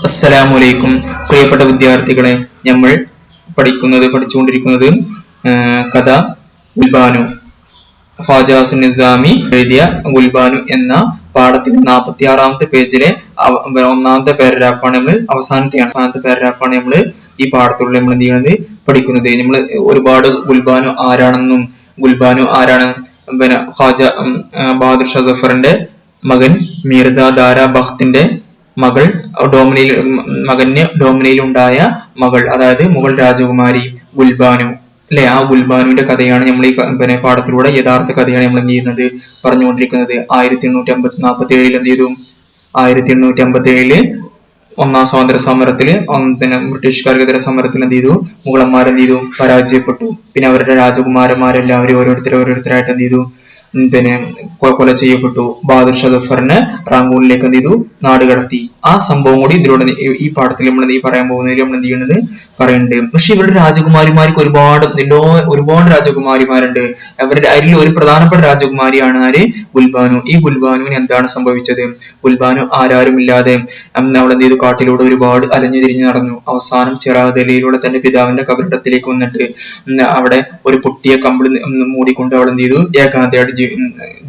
അസ്സലാമലൈക്കും. പ്രിയപ്പെട്ട വിദ്യാർത്ഥികളെ, നമ്മൾ പഠിച്ചുകൊണ്ടിരിക്കുന്നത് കഥ ഗുൽബാനു. ഖ്വാജ നിസാമി എഴുതിയ ഗുൽബാനു എന്ന പാഠത്തിൽ 46-ാമത്തെ പേജിലെ ഒന്നാമത്തെ പാരഗ്രാഫാണ് നമ്മൾ അവസാനത്തെ പാരഗ്രാഫാണ് നമ്മൾ ഈ പാഠത്തിലൂടെ നമ്മൾ എന്ത് ചെയ്യുന്നത് പഠിക്കുന്നത്. നമ്മൾ ഒരുപാട് ഗുൽബാനു ആരാണെന്നും ഗുൽബാനു ആരാണ് ഖ്വാജ ബഹാദുർ ഷാ സഫറിന്റെ മകൻ മിർസ ദാരാ ബഖ്തിന്റെ മകൾ മകന് ഡോമിനയിൽ ഉണ്ടായ മകൾ, അതായത് മുഗൾ രാജകുമാരി ഗുൽബാനു അല്ലെ. ആ ഗുൽബാനുവിന്റെ കഥയാണ് നമ്മൾ ഈ പാഠത്തിലൂടെ യഥാർത്ഥ കഥയാണ് നമ്മൾ എന്ത് ചെയ്യുന്നത് പറഞ്ഞുകൊണ്ടിരിക്കുന്നത്. 1847 എന്ത് ചെയ്തു? 1857 ഒന്നാം സ്വാതന്ത്ര്യ സമരത്തില് ബ്രിട്ടീഷുകാർക്കെതിരെ സമരത്തിൽ എന്ത് ചെയ്തു? മുഗളന്മാർ എന്ത് ചെയ്തു? പരാജയപ്പെട്ടു. പിന്നെ അവരുടെ രാജകുമാരന്മാരെല്ലാവരും ഓരോരുത്തരായിട്ട് എന്ത് ചെയ്തു? കൊല ചെയ്യപ്പെട്ടു. ബഹാദുർ ഷാ സഫറിനെ റാങ്കൂണിലേക്ക് എന്ത് ചെയ്തു? നാട് കടത്തി. ആ സംഭവം കൂടി ഇതിലൂടെ ഈ പാഠത്തിൽ നമ്മൾ ഈ പറയാൻ പോകുന്നതിൽ നമ്മൾ എന്ത് ചെയ്യുന്നത് പറയുന്നുണ്ട്. പക്ഷെ ഇവരുടെ രാജകുമാരിമാർക്ക് ഒരുപാട് രാജകുമാരിമാരുണ്ട്. അവരുടെ അതിൽ ഒരു പ്രധാനപ്പെട്ട രാജകുമാരിയാണ് ആര്? ഗുൽബാനു. ഈ ഗുൽബാനുവിന് എന്താണ് സംഭവിച്ചത്? ഗുൽബാനു ആരാരുമില്ലാതെ അവൾ എന്ത് ചെയ്തു? കാട്ടിലൂടെ ഒരുപാട് അലഞ്ഞു തിരിഞ്ഞു നടന്നു. അവസാനം ചിറാഗലിയിലൂടെ തന്റെ പിതാവിന്റെ കബറിടത്തിലേക്ക് വന്നിട്ട് അവിടെ ഒരു പൊട്ടിയ കമ്പിളി മൂടിക്കൊണ്ട് അവൾ എന്ത് ചെയ്തു? ഏകാന്തയായിട്ട്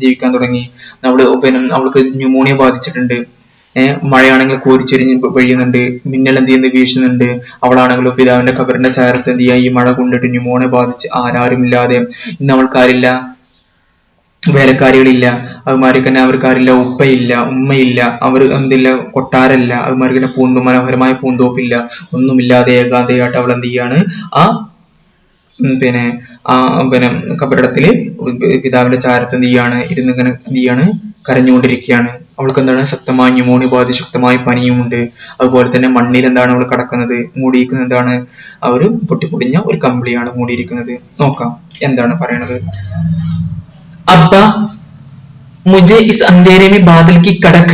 ജീവിക്കാൻ തുടങ്ങി. അവൾക്ക് ന്യൂമോണിയ ബാധിച്ചിട്ടുണ്ട്. മഴയാണെങ്കിൽ കോരിച്ചൊരിഞ്ഞ് പെയ്യുന്നുണ്ട്. മിന്നൽ എന്ത് ചെയ്യുന്നത്? വീശുന്നുണ്ട്. അവളാണെങ്കിലോ പിതാവിന്റെ ഖബറിന്റെ ചാരത്ത് എന്ത് ചെയ്യാ? ഈ മഴ കൊണ്ടിട്ട് ന്യൂമോണിയ ബാധിച്ച് ആരാരുമില്ലാതെ. ഇന്ന് അവൾക്കാരില്ല, വേലക്കാരികളില്ല, അതുമാതിരി തന്നെ അവർക്കാരില്ല, ഉപ്പയില്ല, ഉമ്മയില്ല, അവർ എന്തില്ല, കൊട്ടാരല്ല, അതുമാതിരി തന്നെ മനോഹരമായ പൂന്തോപ്പില്ല, ഒന്നുമില്ലാതെ ഏകാന്തയായിട്ട് അവൾ എന്ത് ചെയ്യാണ്? കബറിടത്തില് പിതാവിന്റെ ചാരത്ത് എന്ത് ചെയ്യാണ്? ഇരുന്നിങ്ങനെ എന്ത് ചെയ്യാണ്? കരഞ്ഞുകൊണ്ടിരിക്കുകയാണ്. അവൾക്ക് എന്താണ്? ശക്തമായ ന്യൂമോണിയ ബാധിച്ച് ശക്തമായ പനിയുമുണ്ട്. അതുപോലെ തന്നെ മണ്ണിൽ എന്താണ് അവൾ കിടക്കുന്നത്? മൂടിയിരിക്കുന്നത് എന്താണ്? ഒരു പൊട്ടിപ്പൊടിഞ്ഞ ഒരു കമ്പിളിയാണ് മൂടിയിരിക്കുന്നത്. നോക്കാം എന്താണ് പറയണത്. അബ്ബ മുझे इस अंधेरे में बादल की कड़क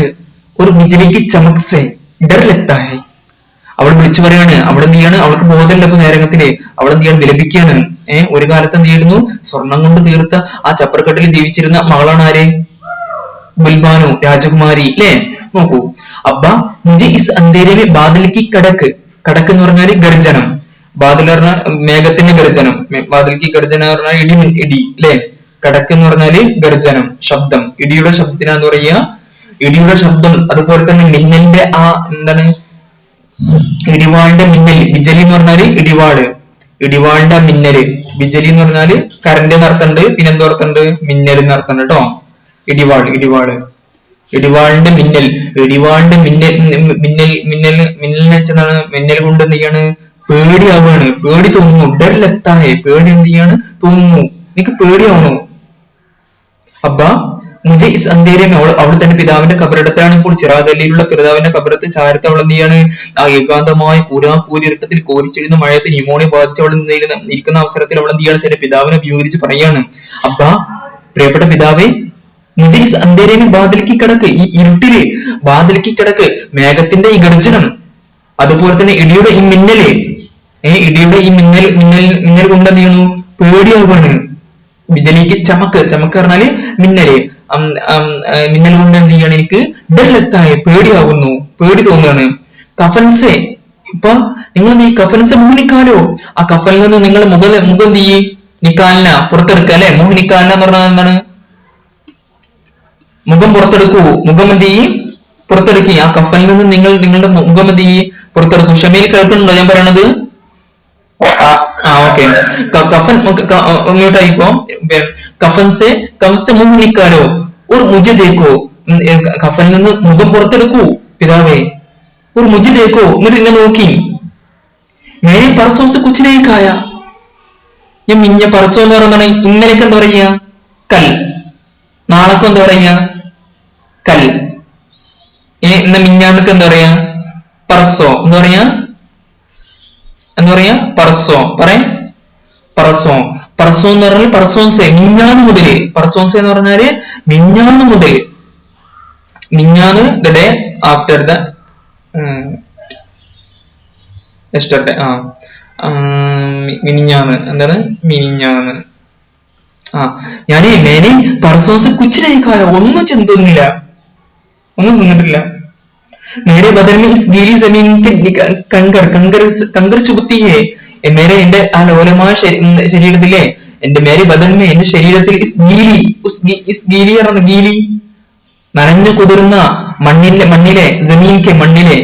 और बिजली की चमक से डर लगता है. അവൾ വിളിച്ചു പറയാണ്. അവൾ എന്ത് ചെയ്യാണ്? അവൾക്ക് ബോധമില്ല. ഇപ്പൊ നേരകത്തില് അവൾ എന്ത് ചെയ്യാണ്? വിലപിക്കുകയാണ്. ഒരു കാലത്ത് എന്ത് ചെയ്യുന്നു? സ്വർണം കൊണ്ട് തീർത്ത ആ ചപ്പറക്കെട്ടിൽ ജീവിച്ചിരുന്ന മകളാണ് ആര്? ഗുൽബാനു, രാജകുമാരി അല്ലേ? നോക്കൂ. അബ്ബ മുझे इस अंधेरे में बादल की कड़क. കടക്ക് എന്ന് പറഞ്ഞാല് ഗർജനം. ബാദൽ പറഞ്ഞാൽ മേഘത്തിന്റെ ഗർജനം. ബാദൽ की ഗർജന പറഞ്ഞാൽ ഇടി അല്ലെ. കടക്ക് എന്ന് പറഞ്ഞാല് ഗർജനം, ശബ്ദം. ഇടിയുടെ ശബ്ദത്തിനാന്ന് പറയുക. ഇടിയുടെ ശബ്ദം. അതുപോലെ തന്നെ മിന്നലിന്റെ ആ എന്താണ്? ഇടിവാളിന്റെ മിന്നൽ. ബിജലി എന്ന് പറഞ്ഞാല് ഇടിവാള്. ഇടിവാളിന്റെ മിന്നല്. ബിജലി എന്ന് പറഞ്ഞാല് കറണ്ട് നടത്തുന്നുണ്ട്. പിന്നെ എന്ത് നടത്തുന്നുണ്ട്? മിന്നൽ നടത്തുന്നുണ്ട് കേട്ടോ. ഇടിവാളിന്റെ മിന്നൽ. ഇടിവാളിന്റെ മിന്നലിനെ വെച്ചതാണ് മിന്നൽ കൊണ്ട് എന്ത് ചെയ്യാണ്? പേടിയാവുകയാണ്. പേടി തോന്നുന്നു. ഡർ ലഗ്താ ഹൈ. പേടി എന്ത് ചെയ്യാണ്? തോന്നുന്നു. നിനക്ക് പേടിയാവണോ? അബ്ബ മുझे इस अंधेरे में. അവൾ തന്റെ പിതാവിന്റെ കബറിടത്തിലാണ് ഇപ്പോൾ. ചിറാഗലിയിലുള്ള പിതാവിന്റെ കബറത്ത് ചാരത്ത് അവൾ എന്ത് ചെയ്യാണ്? ആ ഏകാന്തമായ കൂരിരുട്ടത്തിൽ കോരിച്ചെഴുന്ന മഴയത്ത് ന്യൂമോണിയ ബാധിച്ച് അവൾ ഇരിക്കുന്ന അവസരത്തിൽ അവൾ എന്ത് ചെയ്യാണ്? തന്റെ പിതാവിനെ അഭിമുഖീകരിച്ച് പറയാണ്. അബ്ബ, പ്രിയപ്പെട്ട പിതാവേ, മുझे इस अंधेरे में बादल की कड़क. ഈ ഇരുട്ടില് ബാദൽ की കടക്ക്, മേഘത്തിന്റെ ഈ ഗർജനം, അതുപോലെ തന്നെ ഇടിയുടെ ഈ മിന്നല്, ഇടിയുടെ ഈ മിന്നൽ കൊണ്ട് എന്ത് ചെയ്യുന്നു? പേടിയാവുകയാണ്. ബിജലിക്ക് ചമക്ക്. ചമക്ക് പറഞ്ഞാല് മിന്നല്. മിന്നൽ കൊണ്ട് എന്ത് ചെയ്യാണ്? എനിക്ക് ഡർ ലഗ്താ ഹൈ. പേടിയാവുന്നു, പേടി തോന്നുകയാണ്. കഫൻസെ. ഇപ്പൊ നിങ്ങൾ ഈ കഫൻസെ മുഹനിക്കാലോ. ആ കഫനിൽ നിന്ന് നിങ്ങൾ മുഖം എന്ത് ചെയ്യും? നിക്കാലിന പുറത്തെടുക്കുക അല്ലെ. മുഹനിക്കാലിന എന്ന് പറഞ്ഞാൽ എന്താണ്? മുഖം പുറത്തെടുക്കൂ. മുഖം എന്ത് ചെയ്യും? പുറത്തെടുക്കുക. ആ കഫനിൽ നിന്ന് നിങ്ങളുടെ മുഖം എന്ത് ചെയ്യും? പുറത്തെടുക്കൂ. ഷമീൽ കേൾക്കുന്നുണ്ടോ ഞാൻ പറയണത്? ഓക്കെ. കഫൻ മ്യൂട്ടായിപ്പോ. കഫൻസെ കഫൻസെ മുഹ് നിക്കാലോ ഒരു മുझे देखो. കഫനിൽ നിന്ന് മുഖം പുറത്തെടുക്കൂ പിതാവേ. ഒരു മുझे देखो. എന്നിട്ട് എന്നെ നോക്കി. മേരെ പർസോസ് കുച്ച് നഹീ ഖായ. ഞാൻ മിഞ്ഞ പർസോ എന്ന് പറയുന്നതാണ്. ഇന്നലേക്ക് എന്താ പറയുക? കൽ. നാളെക്ക് എന്താ പറയുക? കൽ. ഇന്ന മിഞ്ഞാന്നൊക്കെ എന്താ പറയാ? പർസോ. എന്താ പറയാ? പർസോ. പറയാം. പർസോ. പർസോ എന്ന് പറഞ്ഞാൽ പർസോൻസെ മിഞ്ഞാന്ന് മുതല്. പർസോൻസെ എന്ന് പറഞ്ഞാല് മിഞ്ഞാന്ന് മുതൽ. മിഞ്ഞാന്ന് the day after the yesterday. മിനിഞ്ഞാന്ന്. എന്താണ്? മിനിഞ്ഞാന്ന്. ഞാനേ പർസോസ് കുച്ചിനായിക്കായ ഒന്നും ചെന്നില്ല. ഒന്നും തിന്നിട്ടില്ല. मेरे बदन में इस गीली जमीन के कंकर कंकर कंकर ചുബത്തി है മേരെ എന്റെ ആ ലോലമായ ശരീരത്തിലെ എന്റെ മേരെ ബദൻ മേ എന്റെ ശരീരത്തിൽ ഇസ് ഗീലി പറഞ്ഞ ഗീലി നനഞ്ഞു കുതിർന്ന മണ്ണിലെ ജമീൻകെ മണ്ണിലെ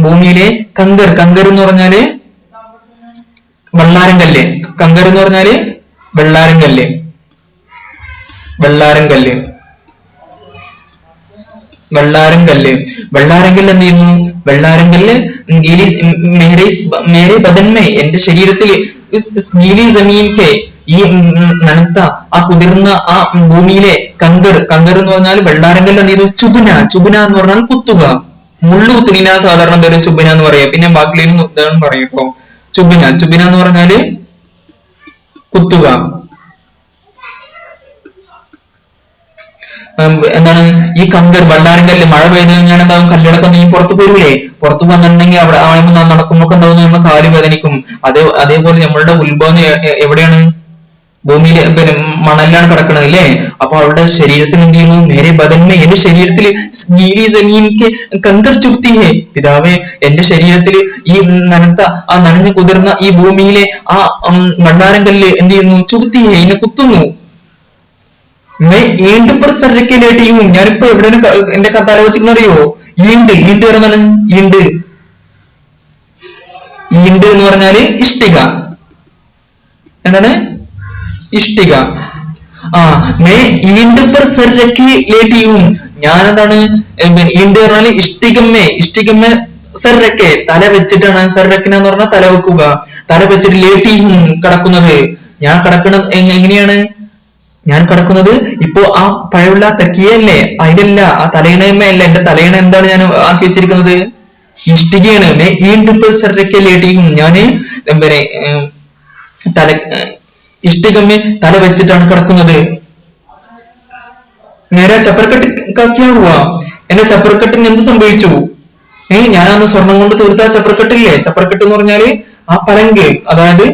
ഭൂമിയിലെ കങ്കർ എന്ന് പറഞ്ഞാല് വെള്ളാരം കല്ല്. കങ്കർ എന്ന് പറഞ്ഞാല് വെള്ളാരം കല്ല്. വെള്ളാരം കല്ല് എന്ത് ചെയ്യുന്നു? വെള്ളാരം കല്ല് ഗീലി മേരെ ബദൻമേ എന്റെ ശരീരത്തിൽ ഗീലി ജമീൻകെ ഈ നനത്ത ആ കുതിർന്ന ആ ഭൂമിയിലെ കങ്കർ എന്ന് പറഞ്ഞാൽ വെള്ളാരം കല്ല് എന്ത് ചെയ്യുന്നു? ചുബുന എന്ന് പറഞ്ഞാൽ കുത്തുക. മുള്ളു കുത്തുക സാധാരണ പേര് ചുബിന എന്ന് പറയാം. പിന്നെ ബാക്കിയിൽ ഉദാഹരണം പറയും കേട്ടോ. ചുബിന എന്ന് പറഞ്ഞാല് കുത്തുക. എന്താണ് ഈ കങ്കർ വെള്ളാരങ്കല്ല് മഴ പെയ്ത് കഴിഞ്ഞാൽ എന്താവും? കല്ലുകളൊക്കെ നീ പുറത്തു പോരൂലേ? പുറത്തു വന്നിട്ടുണ്ടെങ്കിൽ അവിടെ നടക്കുമ്പോ എന്താവും? നമ്മൾ കാല് വേദനിക്കും. അതേപോലെ നമ്മളുടെ ഉത്ഭവം എവിടെയാണ്? ഭൂമിയില് പിന്നെ മണലിലാണ് കിടക്കുന്നത് അല്ലേ? അപ്പൊ അവളുടെ ശരീരത്തിന് എന്ത് ചെയ്യുന്നു? മേരെ ബദൻമേ എന്റെ ശരീരത്തിൽ കങ്കർ ചുക്തി ഹേ പിതാവേ എന്റെ ശരീരത്തിൽ ഈ നനത്ത ആ നനഞ്ഞു കുതിർന്ന ഈ ഭൂമിയിലെ ആ വെള്ളാരം കല്ല് എന്ത് ചെയ്യുന്നു? ചുക്തി ഹേ എന്നെ കുത്തുന്നു. ഈണ്ടും ഞാനിപ്പോ എവിടെയാണ് എന്റെ കത്താല വെച്ചിരിക്കുന്നറിയോ? ഈണ്ട് പറഞ്ഞാണ് ഈണ്ട് എന്ന് പറഞ്ഞാല് ഇഷ്ടിക. എന്താണ്? ഇഷ്ടിക. ഞാൻ എന്താണ് ഈണ്ട് പറഞ്ഞാല് ഇഷ്ടികമ്മേ സർരക്കെ തല വെച്ചിട്ടാണ്. സർരക്കിനെന്ന് പറഞ്ഞാൽ തല വെക്കുക. തല വെച്ചിട്ട് ലേട്ടിയും കിടക്കുന്നത്. ഞാൻ കിടക്കുന്നത് എങ്ങനെയാണ്? ഞാൻ കിടക്കുന്നത് ഇപ്പോ ആ പഴയുള്ള തക്കിയല്ലേ, അതിലല്ല, ആ തലയിണയമ്മയല്ല. എന്റെ തലയിണ എന്താണ് ഞാൻ ആക്കി വെച്ചിരിക്കുന്നത്? ഇഷ്ടികയാണ്. ലേട്ടിയും ഞാന് പിന്നെ ഇഷ്ടികമ്മേ തല വെച്ചിട്ടാണ് കിടക്കുന്നത്. നേരെ ചപ്പർക്കെട്ട് കാക്കിയാവുക. എന്റെ ചപ്പർക്കെട്ടിന് എന്ത് സംഭവിച്ചു? ഞാനന്ന് സ്വർണം കൊണ്ട് തീർത്ത ചപ്പർക്കെട്ടില്ലേ? ചപ്പർക്കെട്ട് എന്ന് പറഞ്ഞാല് ആ പലങ്ക്, അതായത്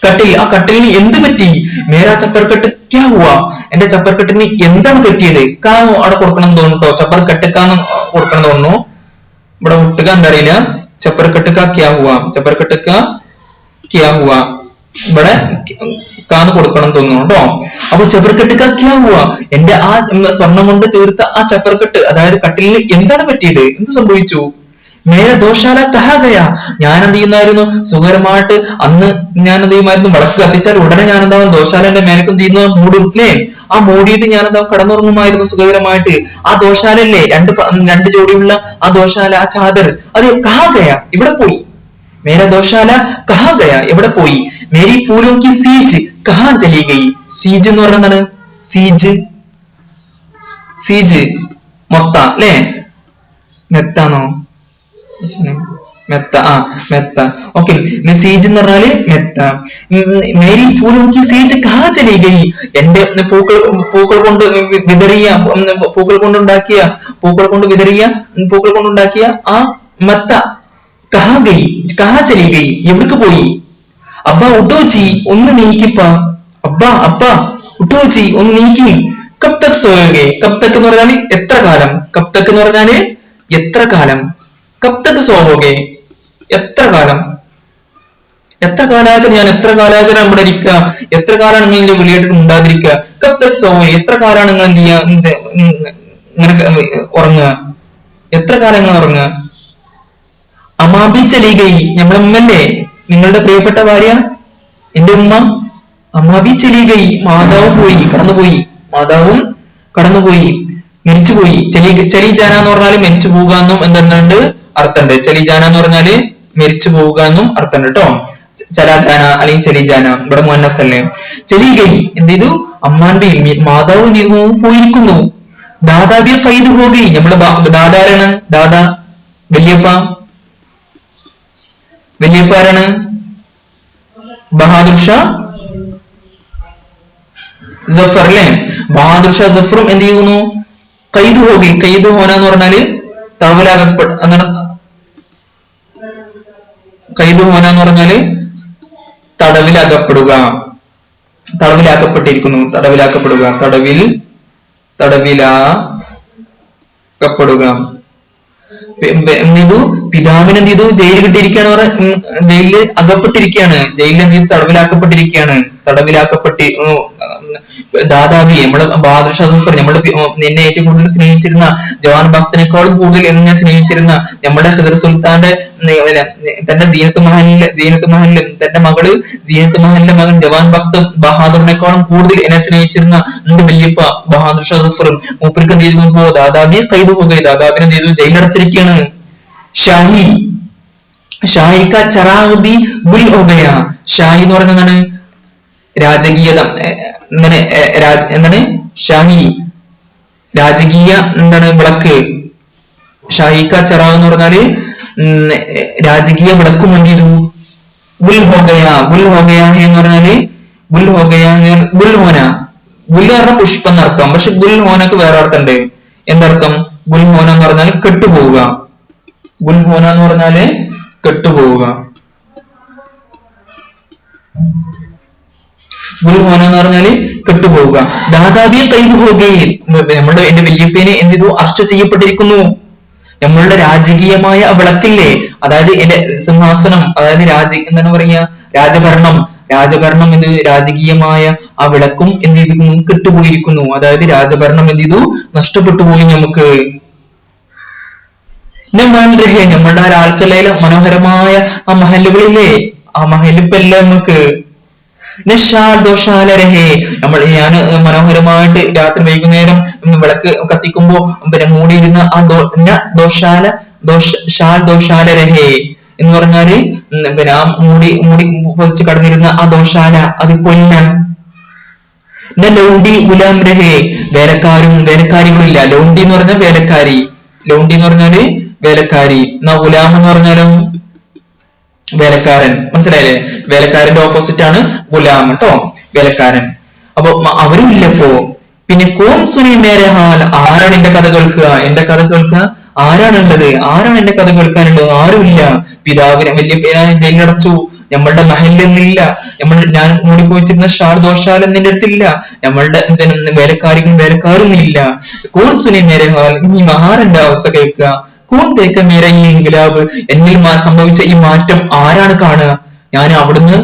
കട്ടിൽ. ആ കട്ടിലിന് എന്ത് പറ്റി? മേരാ ചപ്പർക്കെട്ട് ക്യാ ഹുവാ? എന്റെ ചപ്പർക്കെട്ടിന് എന്താണ് പറ്റിയത്? അവിടെ കൊടുക്കണം തോന്നുന്നു കേട്ടോ. ചപ്പർക്കെട്ടിക്കാന്ന് കൊടുക്കണം തോന്നുന്നു. ഇവിടെ വിട്ടുക എന്താ അറിയില്ല. ചപ്പർക്കെട്ടിക്ക ക്യാ ഹുവാ, ചപ്പർക്കെട്ടിക്ക ക്യാ ഹുവാ, ഇവിടെ കാന്ന് കൊടുക്കണം തോന്നുന്നു കേട്ടോ. അപ്പൊ ചപ്പർക്കെട്ടിക്ക ക്യാ ഹുവാ? എന്റെ ആ സ്വർണം കൊണ്ട് തീർത്ത ആ ചപ്പർക്കെട്ട്, അതായത് കട്ടിലിന് എന്താണ് പറ്റിയത്? എന്ത് സംഭവിച്ചു? മേരെ ദോശാല കഹാഗയ. ഞാൻ എന്ത് ചെയ്യുന്നായിരുന്നു? സുഖകരമായിട്ട് അന്ന് ഞാൻ എന്ത് ചെയ്യുമായിരുന്നു? വിളക്ക് കത്തിച്ചാൽ ഉടനെ ഞാൻ എന്താവും? ദോശാലന്റെ മേലക്ക് എന്ത് ചെയ്യുന്നു? മൂടും അല്ലേ? ആ മൂടിയിട്ട് ഞാൻ എന്താവും? കടന്നുറങ്ങുമായിരുന്നു സുഖകരമായിട്ട്. ആ ദോശാലല്ലേ, രണ്ട് ജോഡിയുള്ള ആ ദോശാല, ആ ചാദർ, അത് കഹാഗയ, ഇവിടെ പോയി. മേര ദോശാല കഹാഗയ, എവിടെ പോയി? മേരി ഫൂലോं की सीज कहां चली गई? സീജ് എന്ന് പറഞ്ഞാൽ എന്താണ്? സീജ് മൊത്ത അല്ലേ? മെത്താണോ? മെത്ത. മെത്ത. ഓക്കെ. സീജ് എന്ന് പറഞ്ഞാല് മെത്ത. മേരി ഫൂലോं की सीज कहां चली गई? എന്റെ പൂക്കൾ കൊണ്ട് വിതറിയ പൂക്കൾ കൊണ്ടുണ്ടാക്കിയ ആ മെത്ത കഹാ ഗയി, കഹാ ചലി ഗയി, എവിടേക്ക് പോയി? അബ്ബ ഉട്ടോച്ചി, ഒന്ന് നീക്കിപ്പാ. അബ്ബ ഉട്ടോച്ചി, ഒന്ന് നീക്കി. കബ് തക് സോയോഗെ? കബ് തക് എന്ന് പറഞ്ഞാല് എത്ര കാലം? കബ് തക് എന്ന് പറഞ്ഞാല് എത്ര കാലം? കബ് തക് സോവോഗെ? എത്ര കാലം? എത്ര കാലാചരണം ഞാൻ എത്ര കാലാചരണം ഇവിടെ ഇരിക്കുക? എത്ര കാലാണ് നിങ്ങൾ എന്റെ വിളിയായിട്ട് ഉണ്ടാതിരിക്കുക? കബ് തക് സോവോഗെ? എത്ര കാലാണ് നിങ്ങൾ എന്ത് ചെയ്യാ ഇങ്ങനെ ഉറങ്ങുക? എത്ര കാലം നിങ്ങൾ ഉറങ്ങുക? അമാബി ചലിഗൈ, നമ്മളെ ഉമ്മല്ലേ, നിങ്ങളുടെ പ്രിയപ്പെട്ട ഭാര്യ, എന്റെ ഉമ്മ. അമാബി ചലിഗൈ, മാതാവും പോയി, മാതാവും കടന്നുപോയി, മരിച്ചുപോയി. ചലിജാന എന്ന് പറഞ്ഞാല് മരിച്ചു പോവുക എന്നും എന്തുണ്ട് അർത്ഥമുണ്ട്. ചലിജാന എന്ന് പറഞ്ഞാല് മരിച്ചു പോവുക എന്നും അർത്ഥമുണ്ട് കേട്ടോ. ചലാജാന അല്ലെങ്കിൽ ചലിജാന, ഇവിടെ മുഹന്നസ് അല്ലേ. ചലിഗൈ എന്ത് ചെയ്തു? അമ്മാന്റെ മാതാവ് എന്ത് ചെയ്തു? പോയിരിക്കുന്നു. ദാദാബി കൈത് ഹോഗി, നമ്മളെ ദാദാരാണ്? ദാദാ വല്യപ്പാരാണ്? ബഹാദുർ ഷാ ജഫർ അല്ലേ? ബഹാദുർ ഷാ ജഫറും എന്ത് ചെയ്യുന്നു? കൈത് ഹോഗി. കൈത് ഹോന എന്ന് പറഞ്ഞാല് എന്താണ്? കൈത് ഹോന എന്ന് പറഞ്ഞാല് തടവിലാക്കപ്പെട്ടിരിക്കുന്നു. തടവിലാക്കപ്പെടുക. എന്ത് ചെയ്തു, പിതാവിന് എന്ത് ചെയ്തു, ജയിൽ കിട്ടിയിരിക്കുകയാണ്, ജയിലിൽ അകപ്പെട്ടിരിക്കുകയാണ്, ജയിലിൽ എന്ത് ചെയ്തു, തടവിലാക്കപ്പെട്ടി ദാദാബി നമ്മള് ബാദുഷാ സുഫർ, നമ്മള് എന്നെ ഏറ്റവും കൂടുതൽ സ്നേഹിച്ചിരുന്ന ജവാൻ ഭക്തനേക്കാളും കൂടുതൽ എന്നെ സ്നേഹിച്ചിരുന്ന നമ്മുടെ ഹിദർ സുൽത്താന്റെ തന്റെ ജീനത്ത് മഹലിലും തന്റെ മകള് ജീനത്ത് മഹലിന്റെ മകൻ ജവാൻ ഭക്ത് ബഹാദൂറിനേക്കാളും കൂടുതൽ എന്നെ സ്നേഹിച്ചിരുന്ന എന്റെ വല്യപ്പ ബഹാദുർ ഷാ സുഫറും മൂപ്പർക്ക് എന്ത് ചെയ്തു, ദാദാബിയെ കൈതു പോകുക, ദാദാബിനെ എന്ത് ചെയ്തു, ജയിലടച്ചിരിക്കുകയാണ്. ഷാഹി കാ ചറാഗ് ബി ഗുൽ ഹോ ഗയാ. ഷാഹി എന്ന് പറയുന്നത് എന്താണ്, രാജകീയത, എന്താണ് ഷാഹി, രാജകീയ എന്താണ് വിളക്ക്. ഷാഹി കാ ചറാഗ് എന്ന് പറഞ്ഞാല് രാജകീയ വിളക്കും എന്ത് ചെയ്തു, ഗുൽ ഹോ ഗയാ. ഗുൽ ഹോ ഗയാ എന്ന് പറഞ്ഞാല് ഗുൽ ഹോ ഗയാ, ഗുൽ ഹോന, ഗുൽ പറഞ്ഞ പുഷ്പം എന്നർത്ഥം, പക്ഷെ ഗുൽ ഹോനക്ക് വേറെ അർത്ഥമുണ്ട്. എന്തർത്ഥം? ഗുൽ ഹോന എന്ന് പറഞ്ഞാൽ കെട്ടുപോവുക. ഗുൽ ഹോന എന്ന് പറഞ്ഞാല് കെട്ടുപോവുക. ഗുൽ ഹോന എന്ന് പറഞ്ഞാല് കെട്ടുപോവുക. ദാദാബിയെ കൈതു പോകുകയും, നമ്മുടെ എന്റെ വല്യപ്പേനെ എന്ത് ചെയ്തു, അറസ്റ്റ് ചെയ്യപ്പെട്ടിരിക്കുന്നു. നമ്മളുടെ രാജകീയമായ വിളക്കില്ലേ, അതായത് എന്റെ സിംഹാസനം, അതായത് എന്താണ് പറയുക, രാജഭരണം എന്ത്, രാജകീയമായ ആ വിളക്കും എന്ത് ചെയ്തിരിക്കുന്നു, കെട്ടുപോയിരിക്കുന്നു. അതായത് രാജഭരണം എന്ത് ചെയ്തു, നഷ്ടപ്പെട്ടു പോയി നമുക്ക്. നമ്മളുടെ ആ ലാൽക്കലയിലെ മനോഹരമായ ആ മഹലുകളില്ലേ, ആ മഹലിപ്പല്ല നമുക്ക്. ഞാൻ മനോഹരമായിട്ട് രാത്രി വൈകുന്നേരം വിളക്ക് കത്തിക്കുമ്പോ പിന്നെ മൂടിയിരുന്ന ആ ദോശാല രഹേ എന്ന് പറഞ്ഞാല് പിന്നെ ആ മൂടി പൊതിച്ച് കടന്നിരുന്ന ആ ദോശാല അത് പൊന്നാണ്. ലൗണ്ടി ഗുലാം രഹേ, വേലക്കാരികളില്ല. ലൗണ്ടി എന്ന് പറഞ്ഞാൽ വേലക്കാരി, ലൗണ്ടി എന്ന് പറഞ്ഞാല് വേലക്കാരി. എന്നാ ഗുലാം എന്ന് പറഞ്ഞാലും വേലക്കാരൻ. മനസ്സിലായില്ലേ? വേലക്കാരന്റെ ഓപ്പോസിറ്റ് ആണ് ഗുലാം കേട്ടോ, വേലക്കാരൻ. അപ്പൊ അവരും ഇല്ലപ്പോ. പിന്നെ കോൺ സുനി മേരെ ഹാൽ, ആരാണ് എന്റെ കഥ കേൾക്കുക, എന്റെ കഥ കേൾക്കുക ആരാണുള്ളത്, ആരാണ് എന്റെ കഥ കേൾക്കാനുള്ളത്, ആരുമില്ല. പിതാവിനെ വല്യപ്പനായ ജയിലടച്ചു, നമ്മളുടെ മഹലിലൊന്നില്ല, ഞാൻ മൂടിപ്പോയിച്ചിരുന്ന ദോഷാൽ നിന്റെ അടുത്തില്ല, നമ്മളുടെ വേലക്കാരൊന്നും ഇല്ല. കോൺ സുനി മേരെ ഹാൽ, ഈ മഹാരന്റെ അവസ്ഥ കേൾക്കുക. കൂൺ തേക്ക മേരെ ഈ ഇൻകിലാബ്, എന്നിൽ സംഭവിച്ച ഈ മാറ്റം ആരാണ് കാണുക? ഞാൻ അവിടുന്ന്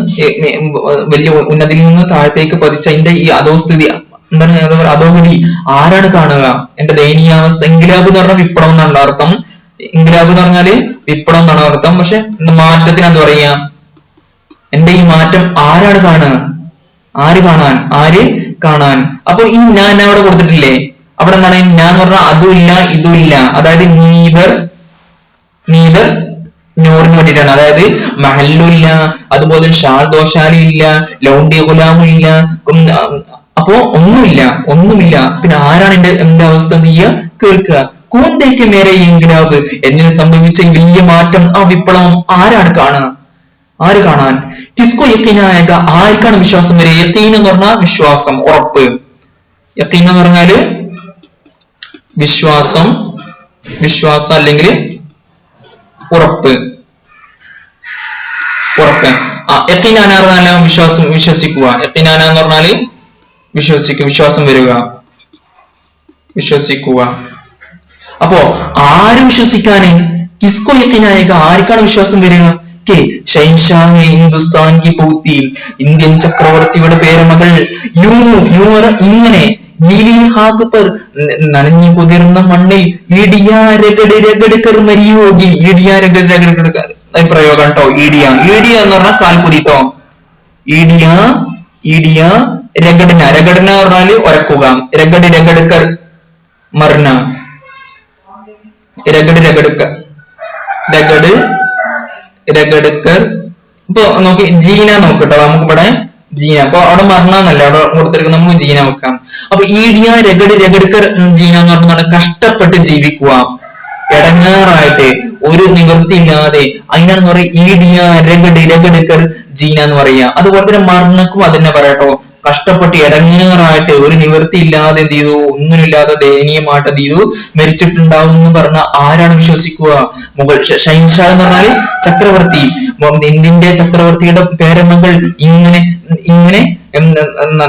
വലിയ ഉന്നതിയിൽ നിന്ന് താഴത്തേക്ക് പതിച്ച എന്റെ ഈ അധോസ്ഥിതി, എന്താണ് അധോഗതി ആരാണ് കാണുക? എന്റെ ദയനീയാവസ്ഥ. ഇൻകിലാബ് എന്ന് പറഞ്ഞാൽ വിപ്ലവം എന്നാണ് അർത്ഥം. ഇൻകിലാബ് എന്ന് പറഞ്ഞാല് വിപ്ലവം എന്നാണ് അർത്ഥം. പക്ഷെ മാറ്റത്തിന് എന്താ പറയാ, എന്റെ ഈ മാറ്റം ആരാണ് കാണുക? ആര് കാണാൻ? അപ്പൊ ഈ ഞാൻ അവിടെ കൊടുത്തിട്ടില്ലേ, അവിടെ എന്താണ് ഞാൻ പറഞ്ഞാൽ അതുമില്ല ഇതുമില്ല, അതായത് നീതർ നോറിന് വേണ്ടിയിട്ടാണ്. അതായത് മഹല്ലുമില്ല, അതുപോലെ ഷാൾ ദോശാലി ഇല്ല, ലൗണ്ടി ഗുലാമും ഇല്ല, അപ്പോ ഒന്നുമില്ല. പിന്നെ ആരാണ് എന്റെ അവസ്ഥ നീ കേൾക്കുക. കൂന്തേക്ക് മേരെ ഇൻകിലാബ്, എന്നിൽ സംഭവിച്ച ഈ വലിയ മാറ്റം, ആ വിപ്ലവം ആരാണ് കാണാൻ? കിസ്കോ യക്കീനായക, ആർക്കാണ് വിശ്വാസം വരെ? യക്കീൻ എന്ന് പറഞ്ഞാൽ വിശ്വാസം, ഉറപ്പ്. യക്കീൻ എന്ന് പറഞ്ഞാല് വിശ്വാസം അല്ലെങ്കിൽ ഉറപ്പ്. യക്കീനാന പറഞ്ഞാൽ വിശ്വസിക്കുക. യക്കീനാന എന്ന് പറഞ്ഞാല് വിശ്വാസം വരിക, വിശ്വസിക്കുക. അപ്പോ ആര് വിശ്വസിക്കാന്? കിസ്കോ യക്കീനായക, ആർക്കാണ് വിശ്വാസം വരിക? ഷഹൻഷാഹ് ഹിന്ദുസ്ഥാൻ കി പൂത്തി, ഇന്ത്യൻ ചക്രവർത്തിയുടെ പേരമകൾ. ഇങ്ങനെ നനഞ്ഞു കുതിർന്ന മണ്ണിൽ പ്രയോഗം കേട്ടോ. ഈഡിയ എന്ന് പറഞ്ഞാൽ കാൽപുരി കേട്ടോ. ഈഡിയ രഗഡന പറഞ്ഞാല് ഒരക്കുക. രഗഡ്കർ മർന, രഗഡ്കർ. ഇപ്പൊ നോക്കി ജീന നോക്കട്ടോ, നമുക്കിവിടെ ജീന. അപ്പൊ അവിടെ മറന്നല്ല, അവിടെ കൊടുത്തിരിക്കുന്ന നമുക്ക് ജീന വെക്കാം. അപ്പൊ ഈഡിയ രഗഡ്കർ ജീന എന്ന് പറഞ്ഞാൽ കഷ്ടപ്പെട്ട് ജീവിക്കുക, ഇടങ്ങാറായിട്ട്, ഒരു നിവൃത്തി ഇല്ലാതെ. അതിനാണെന്ന് പറയാ ഈഡിയ രഗഡ്കർ ജീന എന്ന് പറയാ. അതുപോലെ തന്നെ മരണക്കും അതന്നെ പറയാട്ടോ, കഷ്ടപ്പെട്ട് ഇടങ്ങാറായിട്ട് ഒരു നിവൃത്തി ഇല്ലാതെ എന്ത് ചെയ്തു, ഒന്നുമില്ലാതെ ദയനീയമായിട്ട് എന്ത് ചെയ്തു, മരിച്ചിട്ടുണ്ടാവും എന്ന് പറഞ്ഞ ആരാണ് വിശ്വസിക്കുക? ഷഹൻഷാ എന്ന് പറഞ്ഞാല് ചക്രവർത്തി, ഇന്ത്യന്റെ ചക്രവർത്തിയുടെ പേരമകൾ ഇങ്ങനെ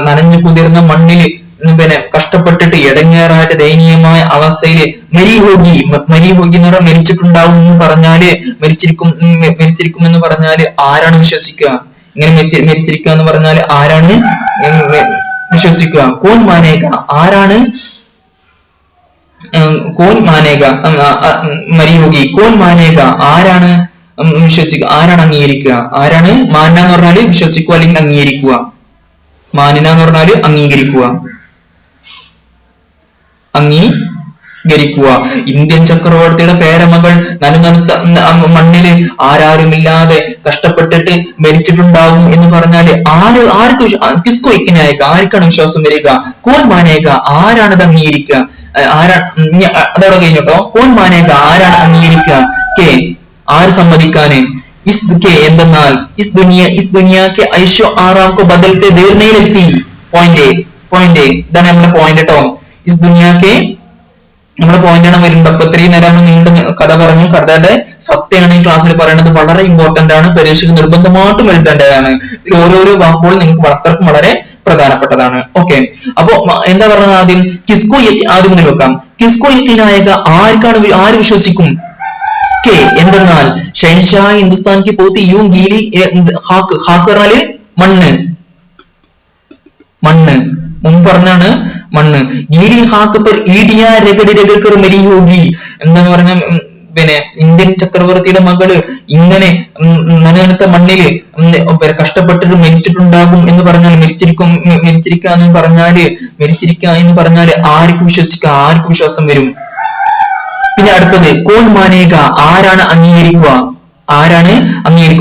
നനഞ്ഞു കുതിർന്ന മണ്ണില് കഷ്ടപ്പെട്ടിട്ട് ഇടങ്ങേറായിട്ട് ദയനീയമായ അവസ്ഥയിൽ മരിഹോഗി എന്ന് പറഞ്ഞാൽ മരിച്ചിട്ടുണ്ടാവും എന്ന് പറഞ്ഞാല് മരിച്ചിരിക്കും എന്ന് പറഞ്ഞാല് ആരാണ് വിശ്വസിക്കുക? ഇങ്ങനെ മരിച്ചിരിക്കുക എന്ന് പറഞ്ഞാൽ ആരാണ് വിശ്വസിക്കുക? കോൻ മാനേക, ആരാണ് കോൻ മാനേക മരിഹോഗി, കോൻ മാനേക, ആരാണ് വിശ്വസിക്കുക, ആരാണ് അംഗീകരിക്കുക? ആരാണ് മാന എന്ന് പറഞ്ഞാല് വിശ്വസിക്കുക അല്ലെങ്കിൽ അംഗീകരിക്കുക, മാനിന എന്ന് പറഞ്ഞാല് അംഗീകരിക്കുക, അംഗീകരിക്കുക. ഇന്ത്യൻ ചക്രവർത്തിയുടെ പേരമകൾ നനുനനുത്ത മണ്ണില് ആരാരുമില്ലാതെ കഷ്ടപ്പെട്ടിട്ട് മരിച്ചിട്ടുണ്ടാവും എന്ന് പറഞ്ഞാല് ആർക്ക് കിസ്കോ ഇക്കനായേക്ക, ആർക്കാണ് വിശ്വാസം വരിക? കോൻ മാനേക, ആരാണത് അംഗീകരിക്കുക? അതോടെ കഴിഞ്ഞോട്ടോ. കോൻ മാനേക, ആരാണ് അംഗീകരിക്കുക? കെ, ആര് സമ്മതിക്കാന്? എന്തെന്നാൽ ഇസ് ദുനിയ കെ ഐഷോ ആറാം കോ ബദലത്തെ ദേർനയിലെത്തി. പോയിന്റ് ഇതാണ് നമ്മുടെ പോയിന്റ് കേട്ടോ. ഇസ് ദുനിയാക്കെ നമ്മുടെ പോയിന്റാണ് വരുന്നത്. അപ്പൊ ഇത്രയും നേരം നമ്മൾ നീണ്ട കഥ പറഞ്ഞു. കഥയുടെ സത്യമാണ് ഈ ക്ലാസ്സിൽ പറയുന്നത്. വളരെ ഇമ്പോർട്ടന്റ് ആണ്, പരീക്ഷയ്ക്ക് നിർബന്ധമായിട്ടും എഴുതേണ്ടതാണ്. ഇതിൽ ഓരോരോ വാക്കുകളും നിങ്ങൾക്ക് അത്രക്കും വളരെ പ്രധാനപ്പെട്ടതാണ്. ഓക്കെ, അപ്പൊ എന്താ പറഞ്ഞത്? ആദ്യം കിസ്കോ ആദ്യം മുതൽ വെക്കാം. കിസ്കോ യക്കീനായേക, ആര് വിശ്വസിക്കും? കെ, എന്തെന്നാൽ ഷെൻഷാ ഹിന്ദുസ്ഥാൻ കി പോത്തി യൂം ഗീലി ഹാക്ക് പറഞ്ഞാല് മണ്ണ് മുമ്പ് പറഞ്ഞാണ് മണ്ണ്. ഗീലി ഹാക്ക് पर ईडिया रगड़ रगड़ कर मरी होगी എന്താ പറഞ്ഞ ഇന്ത്യൻ ചക്രവർത്തിയുടെ മകള് ഇങ്ങനെ നനനത്ത മണ്ണില് കഷ്ടപ്പെട്ടിട്ട് മരിച്ചിട്ടുണ്ടാകും എന്ന് പറഞ്ഞാൽ മരിച്ചിരിക്കുക എന്ന് പറഞ്ഞാല് ആർക്ക് വിശ്വസിക്കുക? ആർക്ക് വിശ്വാസം വരും? പിന്നെ അടുത്തത് കോൻ മാനേക, ആരാണ് അംഗീകരിക്കുക?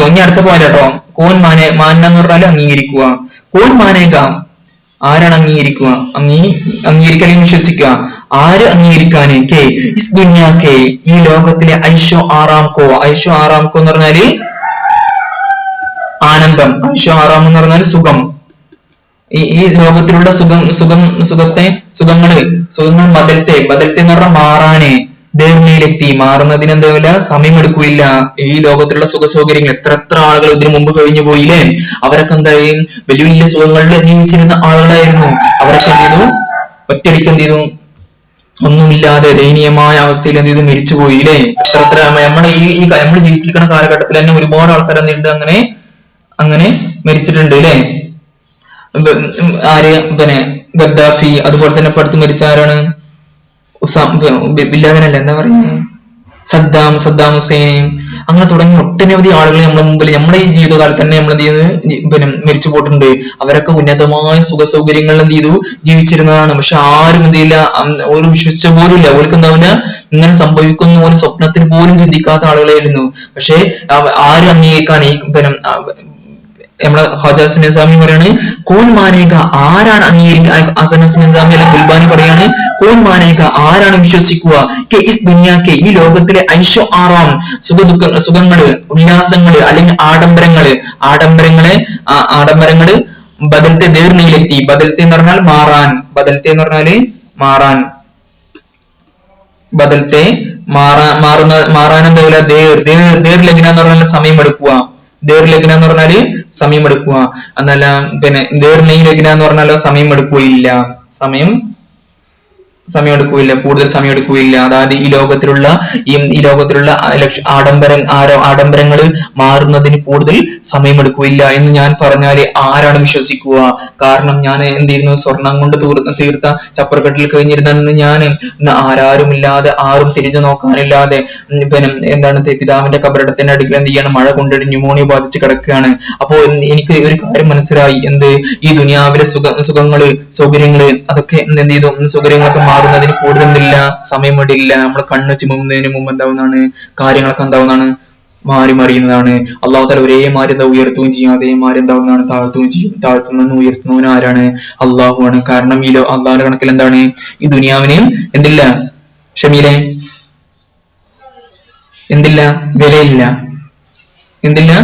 ഇനി അടുത്ത പോലെ കേട്ടോ. കോൻ മാന എന്ന് പറഞ്ഞാല് അംഗീകരിക്കുക. കോൻ മാനേക, ആരാണ് അംഗീകരിക്കുക? അംഗീകരിക്കാൻ വിശ്വസിക്കുക. ആര് അംഗീകരിക്കാന്? കെ ഇസ് ദുനിയാക്കെ, ഈ ലോകത്തിലെ ഐഷോ ആറാംകോ എന്ന് പറഞ്ഞാല് ആനന്ദം. ഐഷോ ആറാം എന്ന് പറഞ്ഞാല് സുഖം. ഈ ലോകത്തിലുള്ള സുഖങ്ങൾ ബദലത്തെ എന്ന് പറഞ്ഞാൽ മാറാന്, ദേർമയിലെത്തി, മാറുന്നതിന് എന്താവില്ല, സമയമെടുക്കില്ല. ഈ ലോകത്തിലുള്ള സുഖ സൗകര്യങ്ങൾ എത്ര ആളുകൾ ഇതിനു മുമ്പ് കഴിഞ്ഞു പോയില്ലേ? അവരൊക്കെ എന്തായാലും വലിയ വലിയ സുഖങ്ങളിൽ ജീവിച്ചിരുന്ന ആളുകളായിരുന്നു. അവരൊക്കെ എന്ത് ചെയ്തു? ഒറ്റയടിക്ക് എന്ത് ചെയ്തു? ഒന്നുമില്ലാതെ ദയനീയമായ അവസ്ഥയിൽ എന്ത് ചെയ്തു? മരിച്ചുപോയില്ലേ? എത്ര നമ്മൾ ജീവിച്ചിരിക്കുന്ന കാലഘട്ടത്തിൽ തന്നെ ഒരുപാട് ആൾക്കാർ എന്തുണ്ട് അങ്ങനെ മരിച്ചിട്ടുണ്ട് അല്ലെ? ആര്? ഗദ്ദാഫി, അതുപോലെ തന്നെ അടുത്ത് മരിച്ച ആരാണ്? ബില്ലാദനല്ല, എന്താ പറയുന്നത്, സദ്ദാം ഹുസൈൻ, അങ്ങനെ തുടങ്ങി ഒട്ടനവധി ആളുകൾ നമ്മുടെ മുമ്പിൽ നമ്മുടെ ഈ ജീവിതകാലത്ത് തന്നെ നമ്മൾ എന്ത് ചെയ്യുന്നത് മരിച്ചു പോയിട്ടുണ്ട്. അവരൊക്കെ ഉന്നതമായ സുഖ സൗകര്യങ്ങളിൽ എന്ത് ചെയ്തു? ജീവിച്ചിരുന്നതാണ്. പക്ഷെ ആരും എന്ത് ചെയ്യില്ല, ഒരു വിശ്വസിച്ച പോലും ഇല്ല. അവർക്ക് എന്താവില്ല, ഇങ്ങനെ സംഭവിക്കുന്ന ഒരു സ്വപ്നത്തിൽ പോലും ചിന്തിക്കാത്ത ആളുകളായിരുന്നു. പക്ഷെ ആരും അംഗീകരിക്കാൻ ഈ നമ്മളെ ഖാജാ നിസാമി പറയാണ് കോൻ മാനേക, ആരാണ് അംഗീകരിക്കുക? ഹസൻ നിസാമി അല്ലെ ഗുൽബാനി പറയാണ് കോൻ മാനേക, ആരാണ് വിശ്വസിക്കുക? കെ ഇസ് ദുനിയാക്കെ, ഈ ലോകത്തിലെ ഐഷോ ആറാം സുഖങ്ങള്, ഉല്ലാസങ്ങള് അല്ലെങ്കിൽ ആഡംബരങ്ങള് ബദലത്തെ ദേർനയിലെത്തി. ബദലത്തെ എന്ന് പറഞ്ഞാൽ മാറാൻ, മാറാൻ എന്താ ദേർ ലഗ്ന എന്ന് പറഞ്ഞാൽ സമയമെടുക്കുക. ദേർലഗ്ന എന്ന് പറഞ്ഞാല് സമയമെടുക്കുക എന്നല്ല. ദേർ നെയ് ലഗ്ന എന്ന് പറഞ്ഞാലോ സമയമെടുക്കുകയില്ല, കൂടുതൽ സമയം എടുക്കുകയില്ല. അതായത് ഈ ലോകത്തിലുള്ള ആഡംബരങ്ങള് മാറുന്നതിന് കൂടുതൽ സമയമെടുക്കുകയില്ല എന്ന് ഞാൻ പറഞ്ഞാല് ആരാണ് വിശ്വസിക്കുക? കാരണം ഞാൻ എന്തിരുന്നു, സ്വർണം കൊണ്ട് തീർത്ത ചപ്പർക്കെട്ടിൽ കഴിഞ്ഞിരുന്നെന്ന് ഞാൻ ആരാരുമില്ലാതെ, ആരും തിരിഞ്ഞു നോക്കാനില്ലാതെ പിതാവിന്റെ കബറിടത്തിന്റെ അടുക്കൽ എന്ത് ചെയ്യാണ്, മഴ കൊണ്ടിട്ട് ന്യൂമോണിയ ബാധിച്ച് കിടക്കുകയാണ്. അപ്പോ എനിക്ക് ഒരു കാര്യം മനസ്സിലായി, ഈ ദുനിയാവിലെ സുഖങ്ങള്, സൗകര്യങ്ങള്, അതൊക്കെ എന്ത് ചെയ്തു, സൗകര്യങ്ങളൊക്കെ മാറുന്നതിന് കൂടുതലില്ല, സമയമിടില്ല. നമ്മൾ കണ്ണ് ചിമ്മുന്നതിന് മുമ്പ് എന്താവുന്നതാണ്, കാര്യങ്ങളൊക്കെ എന്താവുന്നതാണ്, മാറിയുന്നതാണ്. അള്ളാഹു തആല ഒരേ മാറി എന്താ ഉയർത്തുകയും ചെയ്യും, അതേമാതിരി എന്താവുന്നതാണ്, താഴ്ത്തുകയും ചെയ്യും. താഴ്ത്തുന്ന ഉയർത്തുന്നവൻ ആരാണ്? അള്ളാഹു ആണ്. കാരണം ഈ അള്ളാഹുവിന്റെ കണക്കിൽ എന്താണ്, ഈ ദുനിയാവിന് എന്തില്ല, ഷമീലെ, എന്തില്ല, വിലയില്ല. എന്തിന്റെ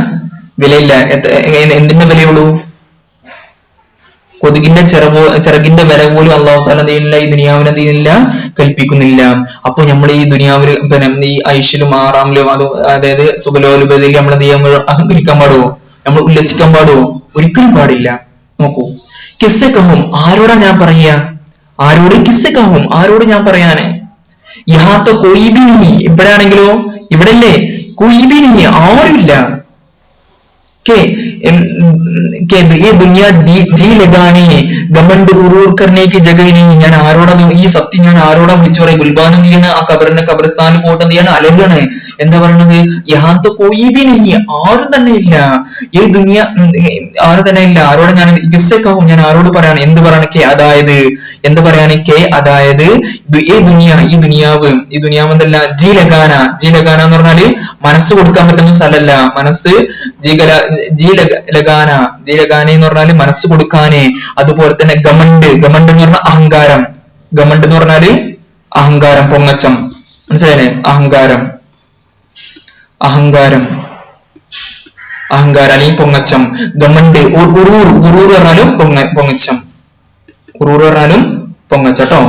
വിലയുള്ളൂ? കൊതുകിന്റെ ചിറകിന്റെ വില പോലും അള്ളാഹു തആല എന്തില്ല, ഈ ദുനിയാവിന് എന്തില്ല, കൽപ്പിക്കുന്നില്ല. അപ്പൊ നമ്മൾ ഈ ദുനിയാവില് ഈ ഐഷിലും ആറാമിലും അതായത് സുഖലോലുപതയിൽ നമ്മൾ എന്ത് ചെയ്യാൻ, അഹങ്കരിക്കാൻ പാടുവോ? നമ്മൾ ഉല്ലസിക്കാൻ പാടുവോ? ഒരിക്കലും പാടില്ല. നോക്കൂ, കിസ്സക്കഹും, ആരോടാ ഞാൻ പറയാ? ആരോട് കിസ്സക്കാവും, ആരോട് ഞാൻ പറയാന്. യഹാത്ത കൊയ്ബിനി, ഇവിടെയാണെങ്കിലോ ഇവിടല്ലേ കൊയ്ബിനി, ആരുമില്ല. ये दुनिया जी लगाने घमंड उरूर करने की जगह नहीं. ഞാൻ ആരോടാ ഈ സത്യം ഞാൻ ആരോടാ വിളിച്ചു പറയും? ഗുൽബാൻ എന്ത് ചെയ്യണ? ആ ഖബറിസ്ഥാനിൽ പോയിട്ട് എന്ത് ചെയ്യണം? അലകാണ്. എന്താ പറയണത്? യഹാത്ത കൊയ്ബിനി, ആരും തന്നെ ഇല്ല. ഈ ദുനിയ ആരും തന്നെ ഇല്ല. ആരോട് ഞാൻ ഗിസ്സക്കാവും, ഞാൻ ആരോട് പറയാണ്? എന്ത് പറയണ? അതായത് എന്ത് പറയാന്? അതായത് ഈ ദുനിയാവ് എന്തല്ല? ജി ലഗാന എന്ന് പറഞ്ഞാല് മനസ്സ് കൊടുക്കാൻ പറ്റുന്ന സ്ഥലമല്ല. മനസ്സ് ലഗാന എന്ന് പറഞ്ഞാല് മനസ്സ് കൊടുക്കാന്. അതുപോലെ തന്നെ ഗമണ്ട് എന്ന് പറഞ്ഞാൽ അഹങ്കാരം. ഗമണ്ട് എന്ന് പറഞ്ഞാല് അഹങ്കാരം, പൊങ്ങച്ചം. മനസ്സിലായില്ലേ? അഹങ്കാരം അല്ലെങ്കിൽ പൊങ്ങച്ചം. ഗമണ്ട് ഉറൂർ പറഞ്ഞാലും പൊങ്ങച്ചം. ഉറൂർ പറഞ്ഞാലും പൊങ്ങച്ചട്ടോ.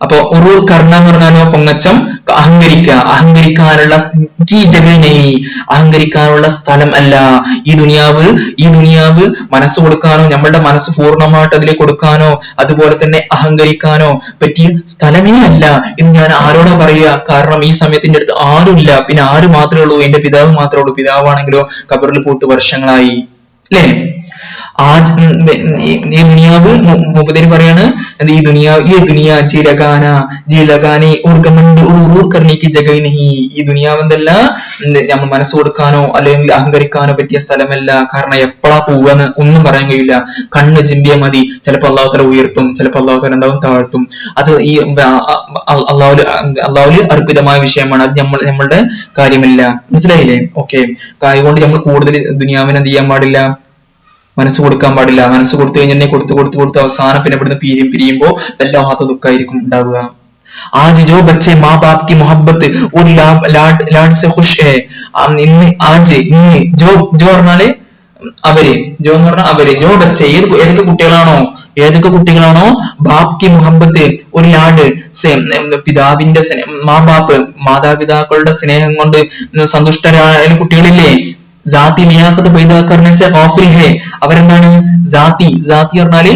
അപ്പൊ ഉറൂർ കർണ എന്ന് പറഞ്ഞാലോ പൊങ്ങച്ചം. അഹങ്കരിക്കാനുള്ള അഹങ്കരിക്കാനുള്ള സ്ഥലം അല്ല ഈ ദുനിയാവ്. മനസ്സ് കൊടുക്കാനോ, നമ്മളുടെ മനസ്സ് പൂർണ്ണമായിട്ട് അതിലേക്ക് കൊടുക്കാനോ, അതുപോലെ തന്നെ അഹങ്കരിക്കാനോ പറ്റിയ സ്ഥലമേ അല്ല. ഇത് ഞാൻ ആരോടാ പറയുക? കാരണം ഈ സമയത്തിന്റെ അടുത്ത് ആരുമില്ല. പിന്നെ ആര് മാത്രമേ ഉള്ളൂ? എന്റെ പിതാവ് മാത്രമേ ഉള്ളൂ. പിതാവാണെങ്കിലോ ഖബറിൽ പോയിട്ട് വർഷങ്ങളായി, അല്ലേ? ഈ ദുനിയാവ് മുപ്പത്തേര് പറയാണ്, ഈ ദുനിയാ ജീലഗാനെ ഈ ദുനിയാവ് എന്തല്ല നമ്മൾ മനസ്സ് കൊടുക്കാനോ അല്ലെങ്കിൽ അഹങ്കരിക്കാനോ പറ്റിയ സ്ഥലമല്ല. കാരണം എപ്പോഴാ പോവാന്ന് ഒന്നും പറയാൻ കഴിയില്ല. കണ്ണ് ചിമ്പിയ മതി. ചിലപ്പോ അള്ളാഹു തആല ഉയർത്തും, ചിലപ്പോ അള്ളാഹു തആല എന്താവും താഴ്ത്തും. അത് ഈ അള്ളാഹുല് അർപ്പിതമായ വിഷയമാണ്. അത് നമ്മളുടെ കാര്യമല്ല. മനസ്സിലായില്ലേ? ഓക്കെ. കൊണ്ട് നമ്മൾ കൂടുതൽ ദുനിയാവിനെ എന്ത് ചെയ്യാൻ പാടില്ല? മനസ്സ് കൊടുക്കാൻ പാടില്ല. മനസ്സ് കൊടുത്തു കഴിഞ്ഞാൽ കൊടുത്ത് അവസാനം പിന്നെ ഇവിടുന്ന് പിരിയുമ്പോ വല്ലാത്ത ദുഃഖമായിരിക്കും ഉണ്ടാവുക. आज जो बच्चे माँ बाप की मोहब्बत और लाड से खुश है, ഇന്ന് ജോ പറഞ്ഞാല് അവര്, ജോ എന്ന് പറഞ്ഞാൽ അവര്, ജോ ബच्चे ഏതൊക്കെ കുട്ടികളാണോ ബാപ് കി മുഹബത്ത് ഒരു ലാഡ് പിതാവിന്റെ മാതാപിതാക്കളുടെ സ്നേഹം കൊണ്ട് സന്തുഷ്ടരായ കുട്ടികളില്ലേ? ജാതി ലിയാഖത്ത് പൈദാ കർനെ സെ ഗാഫിൽ ഹെ, അവരെന്താണ്? ജാതി പറഞ്ഞാല്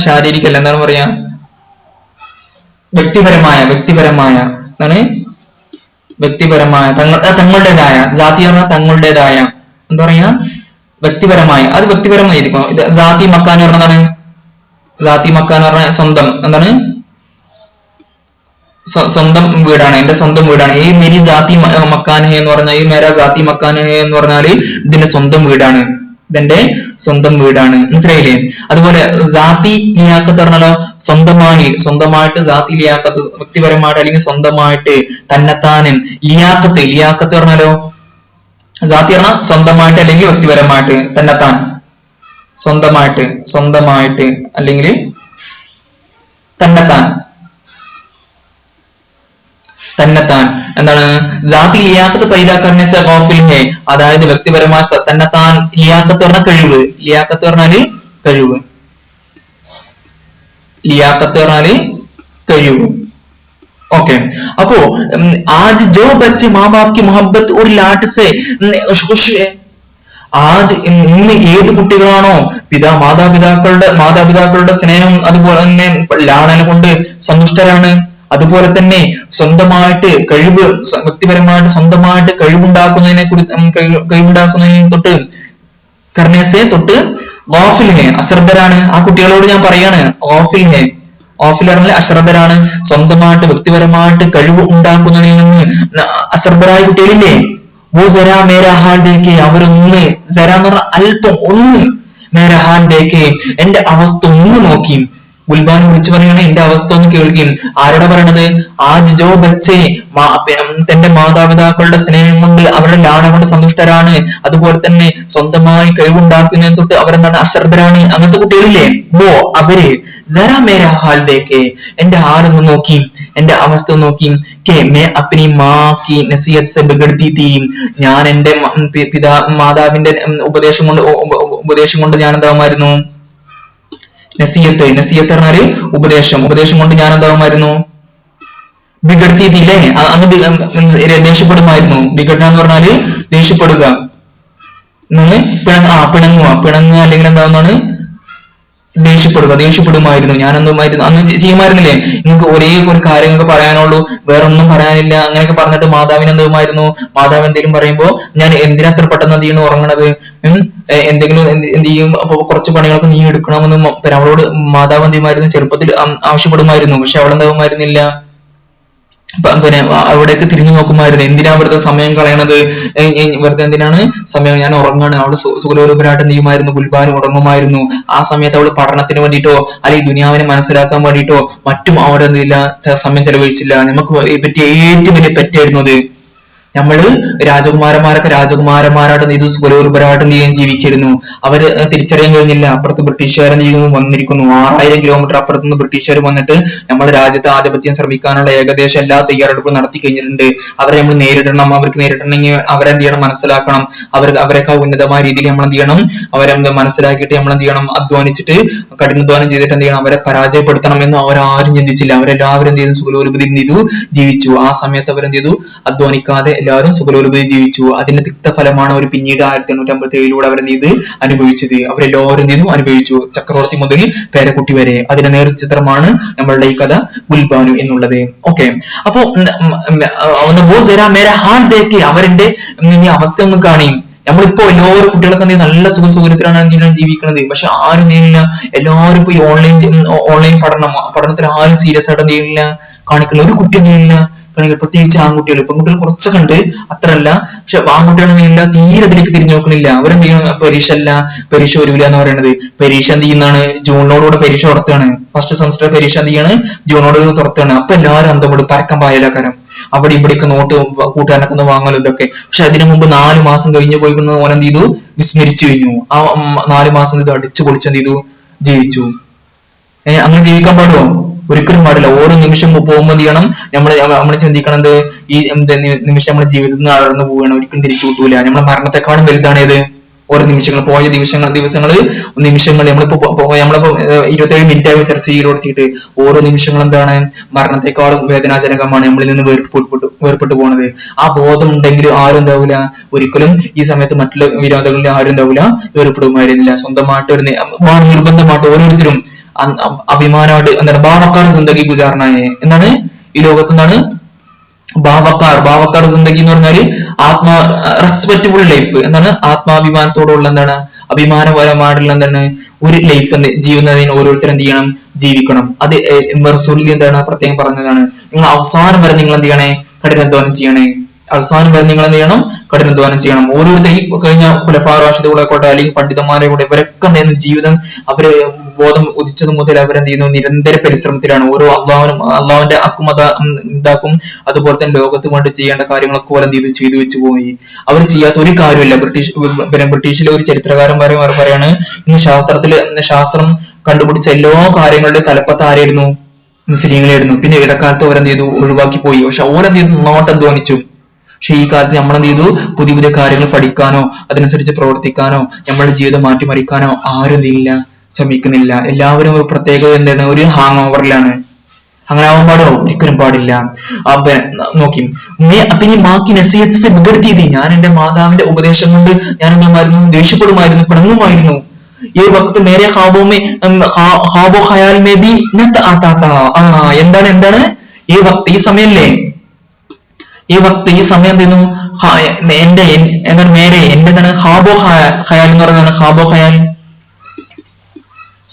ശാരീരികല്ല, എന്താണ് പറയാ? വ്യക്തിപരമായ എന്താണ്? വ്യക്തിപരമായ തങ്ങളുടേതായ. ജാതി പറഞ്ഞാൽ തങ്ങളുടേതായ, എന്താ പറയാ? വ്യക്തിപരമായ. അത് വ്യക്തിപരമായിരിക്കും. ജാതി മക്കാൻ പറഞ്ഞതാണ്. ജാതി മക്കാൻ പറഞ്ഞ സ്വന്തം, എന്താണ്? സ്വന്തം വീടാണ്, എന്റെ സ്വന്തം വീടാണ്. ഈ മെരി ജാതി മക്കാൻഹെ എന്ന് പറഞ്ഞാൽ, ഈ മേര ജാതി മക്കാൻഹെ എന്ന് പറഞ്ഞാല് ഇതിന്റെ സ്വന്തം വീടാണ്, ഇതെന്റെ സ്വന്തം വീടാണ്. മനസ്സിലായില്ലേ? അതുപോലെ ജാതി ലിയാഖത്ത് പറഞ്ഞാലോ സ്വന്തമായിട്ട് ജാതി ലിയാഖത്ത് വ്യക്തിപരമായിട്ട് അല്ലെങ്കിൽ സ്വന്തമായിട്ട് തന്നെത്താനും. ലിയാഖത്ത് പറഞ്ഞാലോ ജാതി പറഞ്ഞാൽ സ്വന്തമായിട്ട് അല്ലെങ്കിൽ വ്യക്തിപരമായിട്ട്. തന്നെത്താൻ സ്വന്തമായിട്ട് അല്ലെങ്കിൽ തന്നെത്താൻ എന്താണ്? ജാതി ലിയാഖത്ത് പൈദാ കർനെ സെ ഗാഫിൽ ഹെ, അതായത് വ്യക്തിപരമായ തന്നെത്താൻ. ലിയാഖത്ത് പറഞ്ഞ കഴിവ്. ലിയാഖത്ത് പറഞ്ഞാല് കഴിവ്. ഓക്കെ. അപ്പോ ആജ് ജോ ബच्चे മാ ബാപ് കി മുഹബ്ബത്ത് ഒരു ലാഡ് സെ ഖുശ് ഹെ, ഇന്ന് ഏത് കുട്ടികളാണോ മാതാപിതാക്കളുടെ സ്നേഹം അതുപോലെ തന്നെ ലാളന കൊണ്ട് സന്തുഷ്ടരാണ്, അതുപോലെ തന്നെ സ്വന്തമായിട്ട് വ്യക്തിപരമായിട്ട് സ്വന്തമായിട്ട് കഴിവുണ്ടാക്കുന്നതിനെ തൊട്ട് കർണേസെ തൊട്ട് ഗാഫിൽ ഹെ, അശ്രദ്ധരാണ്. ആ കുട്ടികളോട് ഞാൻ പറയാണ്, ഗാഫിൽ പറഞ്ഞാൽ അശ്രദ്ധരാണ്. സ്വന്തമായിട്ട് വ്യക്തിപരമായിട്ട് കഴിവ് ഉണ്ടാക്കുന്നതിൽ നിന്ന് അശ്രദ്ധരായ കുട്ടികളില്ലേ? വോ ജരാ മേരാ ഹാൽ ദേഖെ, അവരൊന്ന്, ജരാ എന്ന് പറഞ്ഞാൽ അല്പം, ഒന്ന്, മേരാ ഹാൽ ദേഖെ, എന്റെ അവസ്ഥ ഒന്ന് നോക്കി. ഗുൽബാൻ വിളിച്ചു പറയാണ്, എന്റെ അവസ്ഥ ഒന്ന് കേൾക്കുകയും. ആരോടെ പറയണത്? ആജ് ജോ ബच्चे തന്റെ മാതാപിതാക്കളുടെ സ്നേഹം കൊണ്ട് അവരുടെ ലാട കൊണ്ട് സന്തുഷ്ടരാണ്, അതുപോലെ തന്നെ സ്വന്തമായി കഴിവുണ്ടാക്കുന്നതിന് തൊട്ട് അവരെന്താണ്? അശ്രദ്ധരാണ്. അങ്ങനത്തെ കുട്ടികളില്ലേ? വോ അവര് ജരാ മേരാ ഹാൽ ദേഖെ, എന്റെ ഹാലൊന്ന് നോക്കി, എന്റെ അവസ്ഥ നോക്കി. മേ അപ്നി മാ കി നസീഹത്ത് സെ ബിഗഡ്തി തീ, ഞാൻ എന്റെ മാതാവിന്റെ ഉപദേശം കൊണ്ട് ഞാൻ എന്താവുമായിരുന്നു? നസീഹത്ത് പറഞ്ഞാല് ഉപദേശം കൊണ്ട് ഞാൻ എന്താവുമായിരുന്നു? ബിഗഡ്ത്തിയില്ലേ? അന്ന് ദേഷ്യപ്പെടുമായിരുന്നു. ബിഗഡ്ന എന്ന് പറഞ്ഞാല് ദേഷ്യപ്പെടുക. എന്താണ് പിണങ്ങുക അല്ലെങ്കിൽ എന്താവുന്നതാണ് ദേഷ്യപ്പെടുമായിരുന്നു. ഞാൻ എന്തുമായിരുന്നു അന്ന് ചെയ്യുമായിരുന്നില്ലേ, നിങ്ങൾക്ക് ഒരേ ഒരു കാര്യങ്ങൾക്ക് പറയാനുള്ളൂ, വേറൊന്നും പറയാനില്ല, അങ്ങനെയൊക്കെ പറഞ്ഞിട്ട് മാതാവിന് എന്തുമായിരുന്നു, മാതാവ് എന്തെങ്കിലും പറയുമ്പോ ഞാൻ എന്തിനാ അത്ര പെട്ടെന്ന് എന്ത് ചെയ്യണം ഉറങ്ങണത്, എന്തെങ്കിലും എന്ത് ചെയ്യും, അപ്പൊ കുറച്ച് പണികളൊക്കെ നീ എടുക്കണമെന്ന് അവളോട് മാതാവ് എന്ത് ചെയ്യുമായിരുന്നു, ചെറുപ്പത്തിൽ ആവശ്യപ്പെടുമായിരുന്നു. പക്ഷെ അവളെന്താവുമായിരുന്നില്ല, പിന്നെ അവിടേക്ക് തിരിഞ്ഞു നോക്കുമായിരുന്നു. എന്തിനാ വെറുതെ സമയം കളയണത്, വെറുതെ എന്തിനാണ് സമയം, ഞാൻ ഉറങ്ങാണ്. അവള് സുഖലോലുപരായിട്ട് എന്ത് ചെയ്യുമായിരുന്നു, ഗുൽബാൻ ഉറങ്ങുമായിരുന്നു. ആ സമയത്ത് അവള് പഠനത്തിന് വേണ്ടിയിട്ടോ അല്ലെങ്കിൽ ദുനിയാവിനെ മനസ്സിലാക്കാൻ വേണ്ടിയിട്ടോ മറ്റും അവിടെ എന്തില്ല സമയം ചെലവഴിച്ചില്ല. നമുക്ക് പറ്റിയ ഏറ്റവും വലിയ പെറ്റായിരുന്നു അത്. നമ്മള് രാജകുമാരന്മാരായിട്ട് ഇത് സുഖലോലുപരായിട്ട് എന്ത് ചെയ്യാൻ ജീവിക്കായിരുന്നു. അവര് തിരിച്ചറിയാൻ കഴിഞ്ഞില്ല, അപ്പുറത്ത് ബ്രിട്ടീഷുകാർ എന്ത് ചെയ്യുന്നു വന്നിരിക്കുന്നു. 6000 കിലോമീറ്റർ അപ്പുറത്ത് നിന്ന് ബ്രിട്ടീഷുകാർ വന്നിട്ട് നമ്മുടെ രാജ്യത്ത് ആധിപത്യം ശ്രമിക്കാനുള്ള ഏകദേശം എല്ലാ തയ്യാറെടുപ്പും നടത്തി കഴിഞ്ഞിട്ടുണ്ട്. അവരെ നമ്മൾ നേരിടണം, അവർക്ക് നേരിടണമെങ്കിൽ അവരെന്ത് ചെയ്യണം, മനസ്സിലാക്കണം. അവരെക്കാൾ ഉന്നതമായ രീതിയിൽ നമ്മൾ എന്ത് ചെയ്യണം, അവരെ മനസ്സിലാക്കിയിട്ട് നമ്മൾ എന്ത് ചെയ്യണം, അധ്വാനിച്ചിട്ട് കഠിനാധ്വാനം ചെയ്തിട്ട് എന്ത് ചെയ്യണം, അവരെ പരാജയപ്പെടുത്തണം എന്ന് അവരാരും ചിന്തിച്ചില്ല. അവരെല്ലാവരും എന്ത് ചെയ്തു, സുഖലോലുപതി എന്ത് ചെയ്തു, ജീവിച്ചു. ആ സമയത്ത് അവരെന്ത് ചെയ്തു, അധ്വാനിക്കാതെ എല്ലാവരും സുഖലോലുപതി ജീവിച്ചു. അതിന്റെ തിക്തഫലമാണ് അവർ പിന്നീട് 1857 അവരെന്ത് ചെയ്ത് അനുഭവിച്ചത്. അവരെല്ലാവരും എന്ത് ചെയ്തു, അനുഭവിച്ചു, ചക്രവർത്തി മുതൽ പേരക്കുട്ടി വരെ. അതിന്റെ നേർചിത്രമാണ് നമ്മളുടെ ഈ കഥ ഗുൽബാനു എന്നുള്ളത്. ഓക്കെ, അപ്പോ അവരുടെ അവസ്ഥ ഒന്ന് കാണി. നമ്മളിപ്പോ എല്ലാവരും കുട്ടികളൊക്കെ നല്ല സുഖത്തിലാണ് ജീവിക്കുന്നത്. പക്ഷെ ആരും നേരില്ല, എല്ലാവരും ഇപ്പൊ ഈ ഓൺലൈൻ പഠനത്തിൽ ആരും സീരിയസ് ആയിട്ട് എന്തെയ്യില്ല, കാണിക്കില്ല. ഒരു കുട്ടി എന്തെയ്യില്ല, പ്രത്യേകിച്ച് ആൺകുട്ടികൾ. പെൺകുട്ടികൾ കുറച്ചൊക്കെ ഉണ്ട്, അത്രല്ല. പക്ഷെ ആൺകുട്ടികളൊന്നും തീരെ അതിലേക്ക് തിരിഞ്ഞു നോക്കണില്ല. അവരെന്ത് ചെയ്യണം, പരീക്ഷ വരൂല എന്ന് പറയുന്നത്. പരീക്ഷ എന്ത് ചെയ്യുന്നതാണ്, ജൂണിനോടുകൂടെ പരീക്ഷ തുറത്താണ്. ഫസ്റ്റ് സെമസ്റ്റർ പരീക്ഷ എന്ത് ചെയ്യാണ്, ജൂണോട് തുറത്താണ്. അപ്പൊ എല്ലാവരും അന്തം പരക്കം പായലക്കാരം അവിടെ ഇവിടെയൊക്കെ നോട്ട് കൂട്ടുകാരനൊക്കെ ഒന്ന് വാങ്ങലും ഇതൊക്കെ. പക്ഷെ അതിനു മുമ്പ് 4 മാസം കഴിഞ്ഞു പോയിക്കുന്ന ഓൻ എന്ത് ചെയ്തു, വിസ്മരിച്ചു കഴിഞ്ഞു. ആ 4 മാസം ഇത് അടിച്ചു പൊളിച്ചെന്ത് ചെയ്തു, ജീവിച്ചു. അങ്ങനെ ജീവിക്കാൻ പാടുമോ? ഒരിക്കലും പാടില്ല. ഓരോ നിമിഷം പോകുമ്പോൾ എന്ത് ചെയ്യണം, നമ്മൾ ചിന്തിക്കണത് ഈ നിമിഷം നമ്മുടെ ജീവിതത്തിൽ നിന്ന് അടർന്നു പോവുകയാണ്, ഒരിക്കലും തിരിച്ചു കിട്ടൂല. നമ്മളെ മരണത്തെക്കാളും വലുതാണ് ഇത്. ഓരോ നിമിഷങ്ങൾ, പോയ നിമിഷങ്ങൾ നമ്മളിപ്പോ 27 മിനിറ്റ് ആയി ചർച്ച ചെയ്തെടുത്തിട്ട് ഓരോ നിമിഷങ്ങൾ എന്താണ്, മരണത്തെക്കാളും വേദനാജനകമാണ്, നമ്മളിൽ നിന്ന് വേർപെട്ടു പോണത്. ആ ബോധം ഉണ്ടെങ്കിൽ ആരും എന്താവൂല, ഒരിക്കലും ഈ സമയത്ത് മറ്റുള്ള വിനോദങ്ങളിൽ ആരും എന്താവൂല, ഏർപ്പെടുമായിരുന്നില്ല. സ്വന്തമായിട്ട് ഒരു നിർബന്ധമായിട്ട് ഓരോരുത്തരും അഭിമാനമായിട്ട് എന്താണ്, ബാവക്കാട് സിന്ദഗി ഗുജാറിനായ എന്താണ് ഈ ലോകത്ത് എന്താണ് ബാവക്കാട് സിന്ദഗി എന്ന് പറഞ്ഞാല് റെസ്പെക്റ്റബിൾ ലൈഫ് എന്താണ്, ആത്മാഭിമാനത്തോടുള്ള എന്താണ്, അഭിമാനപരമായിട്ടുള്ള എന്താണ് ഒരു ലൈഫ് ജീവിതത്തിന് ഓരോരുത്തരും എന്ത് ചെയ്യണം, ജീവിക്കണം. അത് റസൂലുള്ളാഹി എന്താണ് പ്രത്യേകം പറഞ്ഞതാണ്. നിങ്ങൾ അവസാനം വരെ നിങ്ങൾ എന്ത് ചെയ്യണേ, കഠിനാധ്വാനം ചെയ്യണേ. അവസാനം വരെ നിങ്ങൾ എന്ത് ചെയ്യണം, കഠിനാധ്വാനം ചെയ്യണം. ഓരോരുത്തരും കഴിഞ്ഞ ഖുലഫാ റാഷിദുകളെക്കോട്ടെ അല്ലെങ്കിൽ പണ്ഡിതന്മാരെ കൂടെ ഇവരൊക്കെ എന്ത് ജീവിതം അവര് ബോധം ഉദിച്ചത് മുതൽ അവരെന്ത് ചെയ്യുന്നു, നിരന്തര പരിശ്രമത്തിലാണ്. ഓരോ അള്ളാഹുവിന്റെ അക്കുമത ഇതാക്കും, അതുപോലെ തന്നെ ലോകത്ത് കൊണ്ട് ചെയ്യേണ്ട കാര്യങ്ങളൊക്കെ പോലെ എന്ത് ചെയ്തു വെച്ചു പോയി. അവർ ചെയ്യാത്ത ഒരു കാര്യമില്ല. ബ്രിട്ടീഷിലെ ഒരു ചരിത്രകാരൻ പറയാണ്, ഇന്ന് ശാസ്ത്രം കണ്ടുപിടിച്ച എല്ലാ കാര്യങ്ങളുടെ തലപ്പത്ത് ആരായിരുന്നു, മുസ്ലിങ്ങളായിരുന്നു. പിന്നെ ഇടക്കാലത്ത് അവരെന്ത് ചെയ്തു, ഒഴിവാക്കി പോയി. പക്ഷെ ഓരെന്ത് ചെയ്തു, നോട്ട് അധ്വാനിച്ചു. പക്ഷെ ഈ കാലത്ത് നമ്മൾ എന്ത് ചെയ്തു, പുതിയ പുതിയ കാര്യങ്ങൾ പഠിക്കാനോ അതിനനുസരിച്ച് പ്രവർത്തിക്കാനോ നമ്മളുടെ ജീവിതം മാറ്റിമറിക്കാനോ ആരും എന്തില്ല, ശ്രമിക്കുന്നില്ല. എല്ലാവരും ഒരു പ്രത്യേകത എന്താണ്, ഒരു ഹാങ് ഓവറിലാണ്. അങ്ങനെ ആവാൻ പാടോ? ഒരിക്കലും പാടില്ല. നോക്കി പിന്നെ ബാക്കി നസീഹത്ത് ബിഗടുത്തിയത്, ഞാൻ എന്റെ മാതാവിന്റെ ഉപദേശം കൊണ്ട് ഞാൻ എന്തുമായിരുന്നു, ദേഷ്യപ്പെടുമായിരുന്നു, പിണങ്ങുമായിരുന്നു. ഈ വക്ത് മേരെ ഹാബോ ഖയാൽ മേ ബി എന്താണ് ഈ സമയല്ലേ, ഈ സമയം എന്തെയ്യുന്നു, എന്താണ് മേരെ എന്റെ എന്താണ് ഹാബോ ഖയാൽ എന്ന് പറയുന്നത്, ഹാബോ ഖയാൽ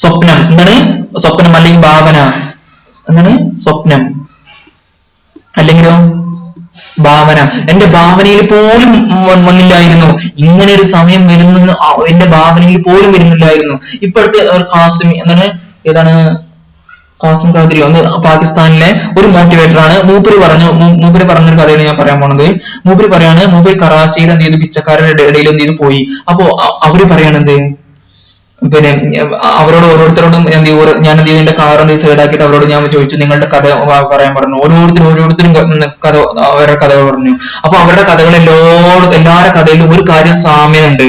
സ്വപ്നം, എന്താണ് സ്വപ്നം അല്ലെങ്കിൽ ഭാവന, എന്താണ് സ്വപ്നം അല്ലെങ്കിലോ ഭാവന. എന്റെ ഭാവനയിൽ പോലും വന്നില്ലായിരുന്നു, ഇങ്ങനെ ഒരു സമയം വരുന്ന എന്റെ ഭാവനയിൽ പോലും വരുന്നില്ലായിരുന്നു. ഇപ്പോഴത്തെ ഒരു ഖാസിം എന്താണ്, ഏതാണ് ഖാസിം ഖാദ്രി, ഒന്ന് പാകിസ്ഥാനിലെ ഒരു മോട്ടിവേറ്റർ ആണ്. മൂപ്പര് പറഞ്ഞൊരു കഥയാണ് ഞാൻ പറയാൻ പോണത്. മൂപ്പര് പറയാണ്, മൂപ്പര് കറാച്ചിയിൽ എന്ത് ചെയ്തു, പിച്ചക്കാരുടെ ഇടയിൽ എന്ത് ചെയ്തു പോയി. അപ്പോ അവര് പറയണത്, പിന്നെ അവരോട് ഓരോരുത്തരോടും ഞാൻ എന്ത് ചെയ്തു, എന്റെ കാർ എന്ത് സൈഡാക്കിയിട്ട് അവരോട് ഞാൻ ചോദിച്ചു, നിങ്ങളുടെ കഥ പറയാൻ പറഞ്ഞു. ഓരോരുത്തരും അവരുടെ കഥകൾ പറഞ്ഞു. അപ്പൊ അവരുടെ കഥകൾ എല്ലാവരുടെ കഥയിലും ഒരു കാര്യം സാമ്യമുണ്ട്.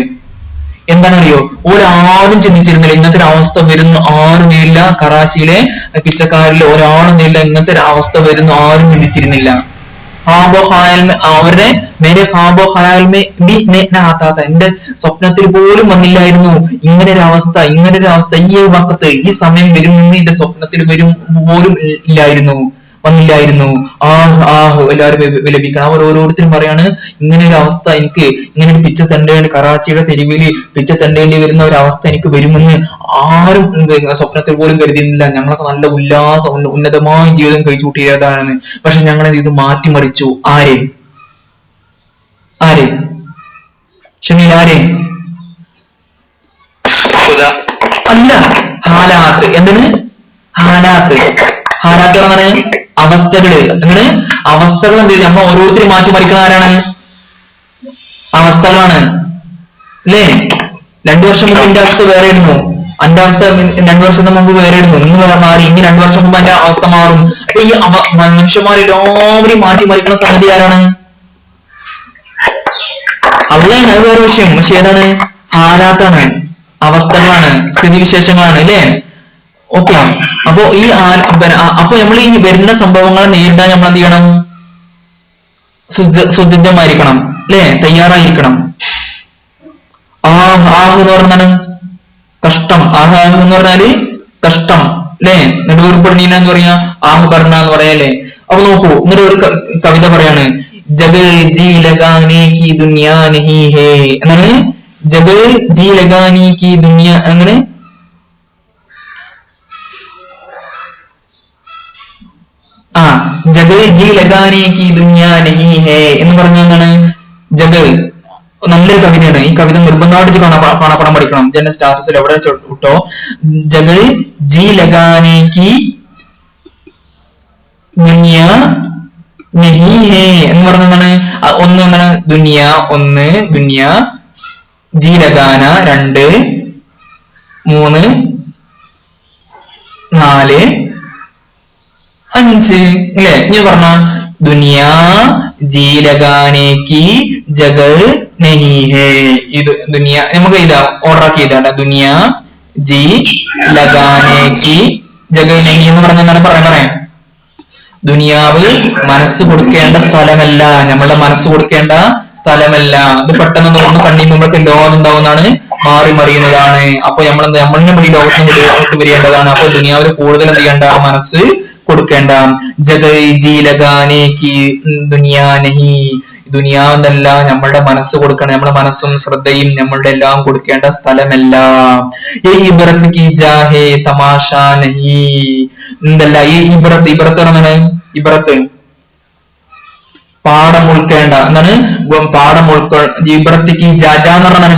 എന്താണെന്നറിയോ, ഒരാളും ചിന്തിച്ചിരുന്നില്ല ഇങ്ങനത്തെ ഒരു അവസ്ഥ വരുന്നു, ആരും നേരില്ല. കറാച്ചിയിലെ പിച്ചക്കാരിൽ ഒരാളും നേരില്ല, ഇങ്ങനത്തെ ഒരു അവസ്ഥ വരുന്നു ആരും ചിന്തിച്ചിരുന്നില്ല. അവരുടെ മേരെ ഖാബോ ഖയാൽ മേ ബി ആത്താത്ത, എന്റെ സ്വപ്നത്തിൽ പോലും വന്നില്ലായിരുന്നു ഇങ്ങനെ ഒരു അവസ്ഥ, ഈ വക്കത്ത് ഈ സമയം വരുമെന്ന് എന്റെ സ്വപ്നത്തിൽ വരും പോലും വന്നില്ലായിരുന്നു. എല്ലാവരും വിലപിക്കണം. അവർ ഓരോരുത്തരും പറയാണ്, ഇങ്ങനെ ഒരു അവസ്ഥ എനിക്ക്, ഇങ്ങനെ ഒരു പിച്ച തണ്ടേണ്ടി കറാച്ചിയുടെ തെരുവിൽ പിച്ച തണ്ടേണ്ടി വരുന്ന ഒരു അവസ്ഥ എനിക്ക് വരുമെന്ന് ആരും സ്വപ്നത്തിൽ പോലും കരുതിയിരുന്നില്ല. ഞങ്ങളൊക്കെ നല്ല ഉന്നതമായ ജീവിതം കഴിച്ചു കൂട്ടിയതാണ്. പക്ഷെ ഞങ്ങളത് ഇത് മാറ്റിമറിച്ചു. ആരെ ഷമീൽ? ആരെ? അല്ല, ഹാലാത്ത്. എന്താണ് ഹാലാത്ത്? ഹാലാത്ത് എന്താണ്? അവസ്ഥകള്. എന്താണ് അവസ്ഥകൾ? എന്ത് ചെയ്യും? നമ്മൾ ഓരോരുത്തരും മാറ്റിമറിക്കുന്ന ആരാണ്? അവസ്ഥകളാണ് അല്ലേ? 2 വർഷം മുമ്പ് എന്റെ അവസ്ഥ വേറെ ആയിരുന്നു, എന്റെ അവസ്ഥ 2 വർഷത്തിന് മുമ്പ് വേറെ ആയിരുന്നു, ഇന്ന് മാറി, ഇനി 2 വർഷം മുമ്പ് എന്റെ അവസ്ഥ മാറും. അപ്പൊ ഈ മനുഷ്യന്മാരെല്ലാവരും മാറ്റിമറിക്കുന്ന സംഗതി ആരാണ്? അള്ളാണ്. അത് വേറെ വിഷയം. പക്ഷെ ഏതാണ്? ഹാലാത്താണ്, അവസ്ഥകളാണ്, സ്ഥിതിവിശേഷങ്ങളാണ് അല്ലേ? ഓക്കെ. അപ്പൊ നമ്മൾ ഈ വരുന്ന സംഭവങ്ങളെ നേരിടാൻ നമ്മൾ എന്ത് ചെയ്യണം? സുസജ്ജമായിരിക്കണം അല്ലെ? തയ്യാറായിരിക്കണം. എന്ന് പറഞ്ഞാണ് കഷ്ടം. എന്ന് പറഞ്ഞാല് കഷ്ടം അല്ലെ? നെടുവീർപ്പുണ്ണീന എന്ന് പറയാ, ഭരണ എന്ന് പറയാല്ലേ? അപ്പൊ നോക്കൂ, എന്നിട്ട് ഒരു കവിത പറയാണ്, ജഗ ജി ലഗാനെ കി ദുനിയാ നഹീ ഹേ. എന്താണ്? ജഗ ജി ലഗാനെ കി ദുനിയാ, അങ്ങനെ ജഗ ജി ലഗാനെ കി ദുനിയാ നഹീ ഹേ എന്ന് പറഞ്ഞ എന്താണ്? ജഗ നല്ലൊരു കവിതയാണ്. ഈ കവിത നിർബന്ധമായിട്ട് കാണാപ്പാടം പഠിക്കണം. ജന സ്റ്റാറ്റസിൽ എവിടെ ഇട്ടോ, ജഗ ജി ലഗാനെ കി ദുനിയാ നഹീ ഹേ എന്ന് പറഞ്ഞ എന്താണ്? ഒന്ന് എന്താണ്? ദുനിയാ, ഒന്ന് ദുനിയാ, ജി ലഗാന 2, 3, 4, 5 അല്ലേ? ഇനി പറഞ്ഞ ദുനിയാ ജി ലഗാനെ കി ജഗ നഹീ ഹേ. ഇത് ദുനിയ നമുക്ക് ഇതാ ഓർഡർ ആക്കി ഇതാണ്, ദുനിയാ ജി ലഗാനെ കി ജഗ നഹീ എന്ന് പറഞ്ഞ എന്താണ്? പറയാം, ദുനിയാവ് മനസ്സ് കൊടുക്കേണ്ട സ്ഥലമല്ല, നമ്മളുടെ മനസ്സ് കൊടുക്കേണ്ട സ്ഥലമല്ല. അത് പെട്ടെന്ന് തുറന്ന് കണ്ണിക്കുമ്പോഴൊക്കെ ലോകം ഉണ്ടാവുന്നതാണ്, മാറി മറിയുന്നതാണ്. അപ്പൊ നമ്മളിനെ ഈ ലോകത്തിന് വിട്ട് വരേണ്ടതാണ്. അപ്പൊ ദുനിയാവിൽ കൂടുതൽ എന്ത് ചെയ്യേണ്ട? മനസ്സ് കൊടുക്കേണ്ട. ജഗ ജി ലഗാനെ കി ദുനിയാ നഹീ, ദുനിയാവെന്നല്ല നമ്മളുടെ മനസ്സ് കൊടുക്കണം. നമ്മുടെ മനസ്സും ശ്രദ്ധയും നമ്മളുടെ എല്ലാം കൊടുക്കേണ്ട സ്ഥലമല്ല. ഇബ്രത്ത് കി ജാഹേ തമാശ നഹീ എന്തല്ല? ഈ ഇബ്രത്ത് എന്താണ്? ഇബ്രത്ത് പാഠം ഉൾക്കേണ്ട എന്താണ്? പാഠം ഇബ്രത്ത് കി ജാ എന്ന് പറഞ്ഞാൽ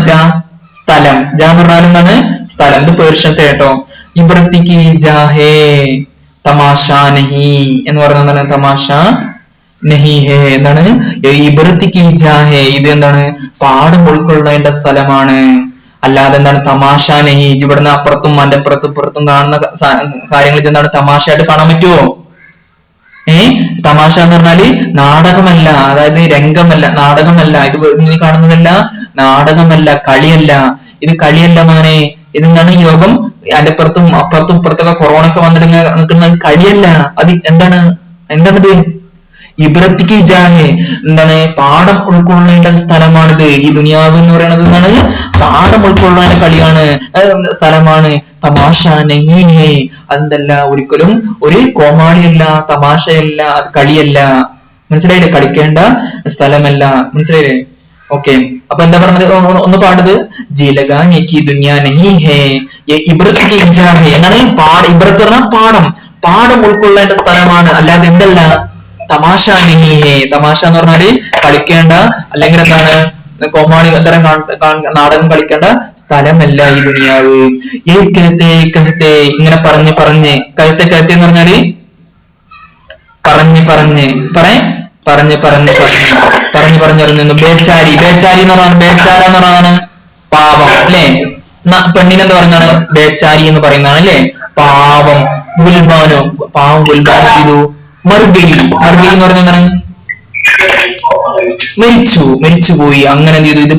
സ്ഥലം, ജാ എന്ന് പറഞ്ഞാൽ എന്താണ്? സ്ഥലം. ഇത് പേർഷ്യത്തെ കേട്ടോ. ഇബ്രത്ത് കി ജാഹേ തമാശ നഹീ എന്ന് പറയുന്നത് എന്താണ്? തമാശ നഹീ ഹേ എന്താണ്? ഇബ്രത്ത് കി ജാഹേ, ഇത് എന്താണ്? പാഠം ഉൾക്കൊള്ളേണ്ട സ്ഥലമാണ്. അല്ലാതെ എന്താണ്? തമാശ നഹീ, ഇവിടുന്ന് അപ്പുറത്തും അതിന്റെ ഇപ്പുറത്തും കാണുന്ന കാര്യങ്ങൾ എന്താണ്? തമാശയായിട്ട് കാണാൻ പറ്റുമോ? തമാശ എന്ന് പറഞ്ഞാല് നാടകമല്ല, അതായത് രംഗമല്ല, നാടകമല്ല. ഇത് നീ കാണുന്നതല്ല, നാടകമല്ല, കളിയല്ല. ഇത് കളിയല്ല മോനെ. ഇതെന്താണ്? യോഗം അതിന്റെ അപ്പുറത്തും ഇപ്പുറത്തൊക്കെ കൊറോണ ഒക്കെ വന്നിട്ട് നിൽക്കുന്നത് കളിയല്ല. അത് എന്താണിത്? ഇബ്രത്ത് കി ജാഹേ എന്താണ്? പാഠം ഉൾക്കൊള്ളേണ്ട സ്ഥലമാണിത്. ഈ ദുനിയാവ് എന്ന് പറയുന്നത് എന്താണ്? പാഠം ഉൾക്കൊള്ളേണ്ട കളിയാണ്, സ്ഥലമാണ്. തമാശ നഹീ ഹേ, അതെന്തല്ല? ഒരിക്കലും ഒരു കോമാളിയല്ല, തമാശയല്ല, അത് കളിയല്ല. മനസ്സിലായില്ലേ? കളിക്കേണ്ട സ്ഥലമല്ല. മനസ്സിലായില്ലേ? ഓക്കെ. അപ്പൊ എന്താ പറഞ്ഞത്? ഒന്ന് പാടത്, ജി ലഗാനെ കി ദുനിയാ നഹീ ഹേ ഇബ്രത്ത് കി ജാഹേ എന്നാണ്? ഇബ്രത്ത് പറഞ്ഞാൽ പാഠം ഉൾക്കൊള്ളേണ്ട സ്ഥലമാണ്, അല്ലാതെ എന്തല്ല? തമാശ നഹീ ഹേ. തമാശ എന്ന് പറഞ്ഞാല് കളിക്കേണ്ട, അല്ലെങ്കിൽ എന്താണ്? കോമാളി തരം നാടകം കളിക്കേണ്ട സ്ഥലമല്ല ഈ ദുനിയാവ്. ഇങ്ങനെ പറഞ്ഞ് കഴുത്തെ എന്ന് പറഞ്ഞാല് പറഞ്ഞു ബേച്ചാരി എന്ന് പറഞ്ഞാൽ ബേച്ചാര എന്ന് പറഞ്ഞാണ് പാവം അല്ലെ? പെണ്ണിനെന്ത് പറഞ്ഞാണ്? ബേച്ചാരി എന്ന് പറയുന്നതാണ് അല്ലെ? പാവം. ഗുൽബാനോ, പാവം ഗുൽബാനോ ചെയ്തു മർഗലി എന്ന് പറഞ്ഞ എന്താണ്? മരിച്ചുപോയി. അങ്ങനെ എന്ത് ചെയ്തു? ഇത്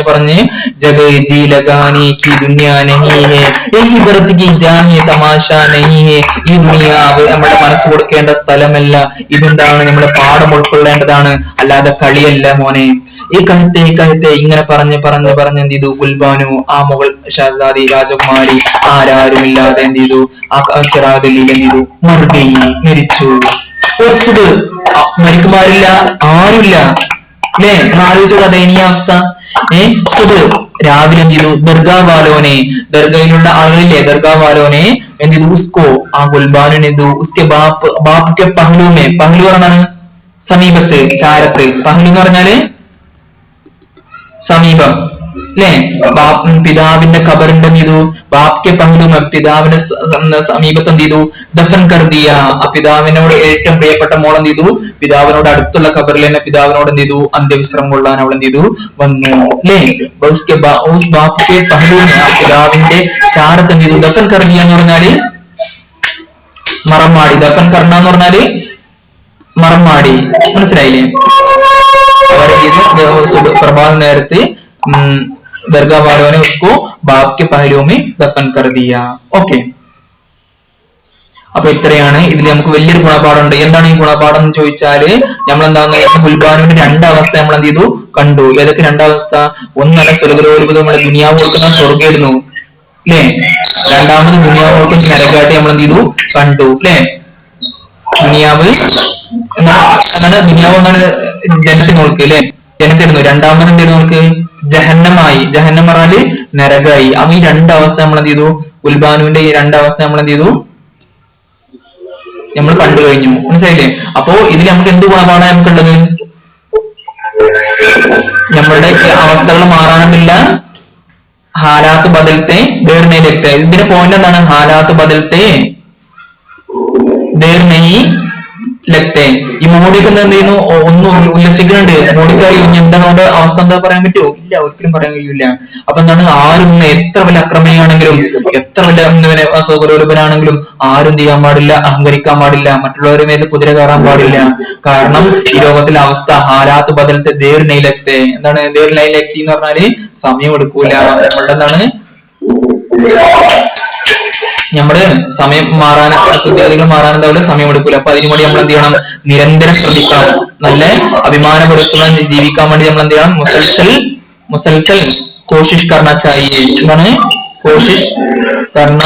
പറഞ്ഞ് ജഗേ ജി ലഗാനി കി ദുനിയാ നഹീ ഹേ യഹി ബർത് കി ജാഹി തമാശ നഹീ ഹേ. ഈ ദുനിയാവ് നമ്മുടെ മനസ്സ് കൊടുക്കേണ്ട സ്ഥലമല്ല, ഇതെന്താണ് നമ്മുടെ പാഠം ഉൾക്കൊള്ളേണ്ടതാണ്, അല്ലാതെ കളിയല്ല മോനെ. ഈ കഹത്തെ ഇങ്ങനെ പറഞ്ഞ് എന്ത് ചെയ്തു? ഗുൽബാനു ആ മുഗൾ ഷഹസാദി രാജകുമാരി ആരാരുമില്ലാതെ എന്ത് ചെയ്തു? ആ ചിറാഗലിയിൽ എന്ത് ചെയ്തു? മരിച്ചു. മരിക്കുമാരില്ല, ആരുമില്ല അല്ലെ? ആലോചിച്ച ദയനീയാവസ്ഥ. രാവിലെ എന്ത് ചെയ്തു? ദർഗാവാലോനെ, ദർഗയിലുള്ള ആളുകളില്ലേ, ദർഗാവാലോനെ എന്ത് ചെയ്തു? ഉസ്കോ ആ ഗുൽബാനുവിനെ എന്ത് ചെയ്തു? ഉസ്കെ ബാപ്പ് പഹ്ലൂമേ, പഹ്ലു പറഞ്ഞാണ് സമീപത്ത്, ചാരത്ത്. പഹ്ലു എന്ന് പറഞ്ഞാല് സമീപം അല്ലെ? പിതാവിന്റെ ഖബറിന്റെ എന്ത് ചെയ്തു? ബാപ്കെ പഹ്ലൂമ, പിതാവിന്റെ സമീപത്ത് എന്ത് ചെയ്തു? ദഫൻ കർദിയ, ആ പിതാവിനോട് ഏറ്റവും പ്രിയപ്പെട്ട മോൾ എന്ത് ചെയ്തു? പിതാവിനോട് അടുത്തുള്ള ഖബറിൽ തന്നെ പിതാവിനോട് എന്ത് ചെയ്തു? അന്ത്യവിശ്രമം കൊള്ളാൻ അവൾ എന്ത് ചെയ്തു? വന്നു അല്ലെ? ബാപ്കെ പഹ്ലൂമ, ആ പിതാവിന്റെ ചാരത്ത് എന്ത് ചെയ്തു? ദഫൻ കർദിയ എന്ന് പറഞ്ഞാല് മറമാടി, ദഫൻ കർണ എന്ന് പറഞ്ഞാല് മറമാടി, മനസ്സിലായില്ലേ? പ്രഭാത നേരത്ത് ദർഗാ വാലോനെ ഉസ്കോ ബാപ് കെ പഹലൂ മേ ദഫൻ കർ ദിയ. ഓക്കെ, അപ്പൊ ഇത്രയാണ്. ഇതിൽ നമുക്ക് വലിയൊരു ഗുണപാഠമുണ്ട്. എന്താണ് ഈ ഗുണപാഠം എന്ന് ചോദിച്ചാല്, നമ്മൾ എന്താണ് ഗുൽബാനുവിന്റെ രണ്ടവസ്ഥ നമ്മൾ എന്ത് ചെയ്തു? കണ്ടു. ഏതൊക്കെ രണ്ടവസ്ഥ? ഒന്നല്ല സ്വർഗലോലുപതം നമ്മുടെ ദുനിയാവ് കൊടുക്കുന്ന സ്വർഗ്ഗമായിരുന്നു അല്ലെ? രണ്ടാമത് ദുനിയാവ് കൊടുക്കുന്ന നരകാട്ടി നമ്മൾ എന്ത് ചെയ്തു? കണ്ടു അല്ലെ? ദുനിയാവ് ദുനിയാവ് എന്നാണ് ജനത്തിന് നോക്ക് അല്ലെ? ജനത്തിരുന്നു. രണ്ടാമത് എന്തായിരുന്നു നോക്ക്? ജഹന്നമായി. ജഹന്നം പറഞ്ഞാല് നരകായി. അപ്പൊ ഈ രണ്ടവസ്ഥ നമ്മൾ എന്ത് ചെയ്തു? ഗുൽബാനുവിന്റെ ഈ രണ്ടവസ്ഥ നമ്മൾ എന്ത് ചെയ്തു? നമ്മൾ കണ്ടു കഴിഞ്ഞു, മനസ്സിലായില്ലേ? അപ്പോ ഇതിൽ നമുക്ക് എന്ത് ഗുണപാഠമാണ് നമുക്കുള്ളത്? നമ്മളുടെ അവസ്ഥകൾ മാറാണെന്നില്ല. ഹാലാത്ത് ബദൽത്തെ ദേർ നഹീ ലഗ്തേ. ഇതിന്റെ പോയിന്റ് എന്താണ്? ഹാലാത്ത് ബദൽത്തെ ദേർ നഹീ ലഗ്തേ. ഈ മോഡിക്ക് എന്ത് ചെയ്യുന്നു? ഒന്നും ഉല്ലസിക്കുന്നുണ്ട്. മോഡിക്ക് അറിയും എന്താണ് അവന്റെ അവസ്ഥ, എന്താ പറയാൻ പറ്റുമോ? ഇല്ല, ഒരിക്കലും പറയാൻ കഴിയില്ല. അപ്പൊ എന്താണ്? ആരും എത്ര വലിയ അക്രമിയാണെങ്കിലും, എത്ര വലിയ അസൗകര്യപനാണെങ്കിലും ആരും ചെയ്യാൻ പാടില്ല, അഹങ്കരിക്കാൻ പാടില്ല, മറ്റുള്ളവരുടെ മേൽ കുതിര കയറാൻ പാടില്ല. കാരണം ഈ ലോകത്തിലെ അവസ്ഥ ഹാലാത്ത് ബദലത്തെ ദേർ നഹീ ലഗ്തേ. എന്താണ് ദേർ നഹീ ലഗ്തി എന്ന് പറഞ്ഞാല്? സമയം എടുക്കൂല. നമ്മളുടെ എന്താണ്? നമ്മുടെ സമയം മാറാൻ, സ്ഥിതിഗതികൾ മാറാൻ എന്തായാലും സമയം എടുക്കൂല. അപ്പൊ അതിനു വേണ്ടി നമ്മൾ എന്ത് ചെയ്യണം? നിരന്തരം ശ്രദ്ധിക്കണം. നല്ല അഭിമാന പുരസ്സരം ജീവിക്കാൻ വേണ്ടി നമ്മൾ എന്ത് ചെയ്യണം? മുസൽസൽ കോഷിഷ് കർണ ചാഹിയേ. എന്താണ്? കോഷിഷ് കർണ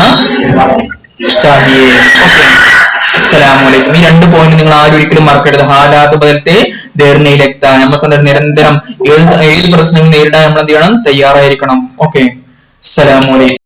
ചാഹിയേ. ഓക്കെ, അസ്സലാമു അലൈക്കും. ഈ രണ്ട് പോയിന്റ് നിങ്ങൾ ആരും ഒരിക്കലും മറക്കരുത്. ഹാലാത്ത് ബദൽത്തെ ദേർ നഹീ ലഗ്താ. നമുക്ക് നിരന്തരം ഏത് പ്രശ്നങ്ങൾ നേരിടാൻ നമ്മൾ എന്ത് ചെയ്യണം? തയ്യാറായിരിക്കണം. ഓക്കെ, അസ്സലാമു അലൈക്കും.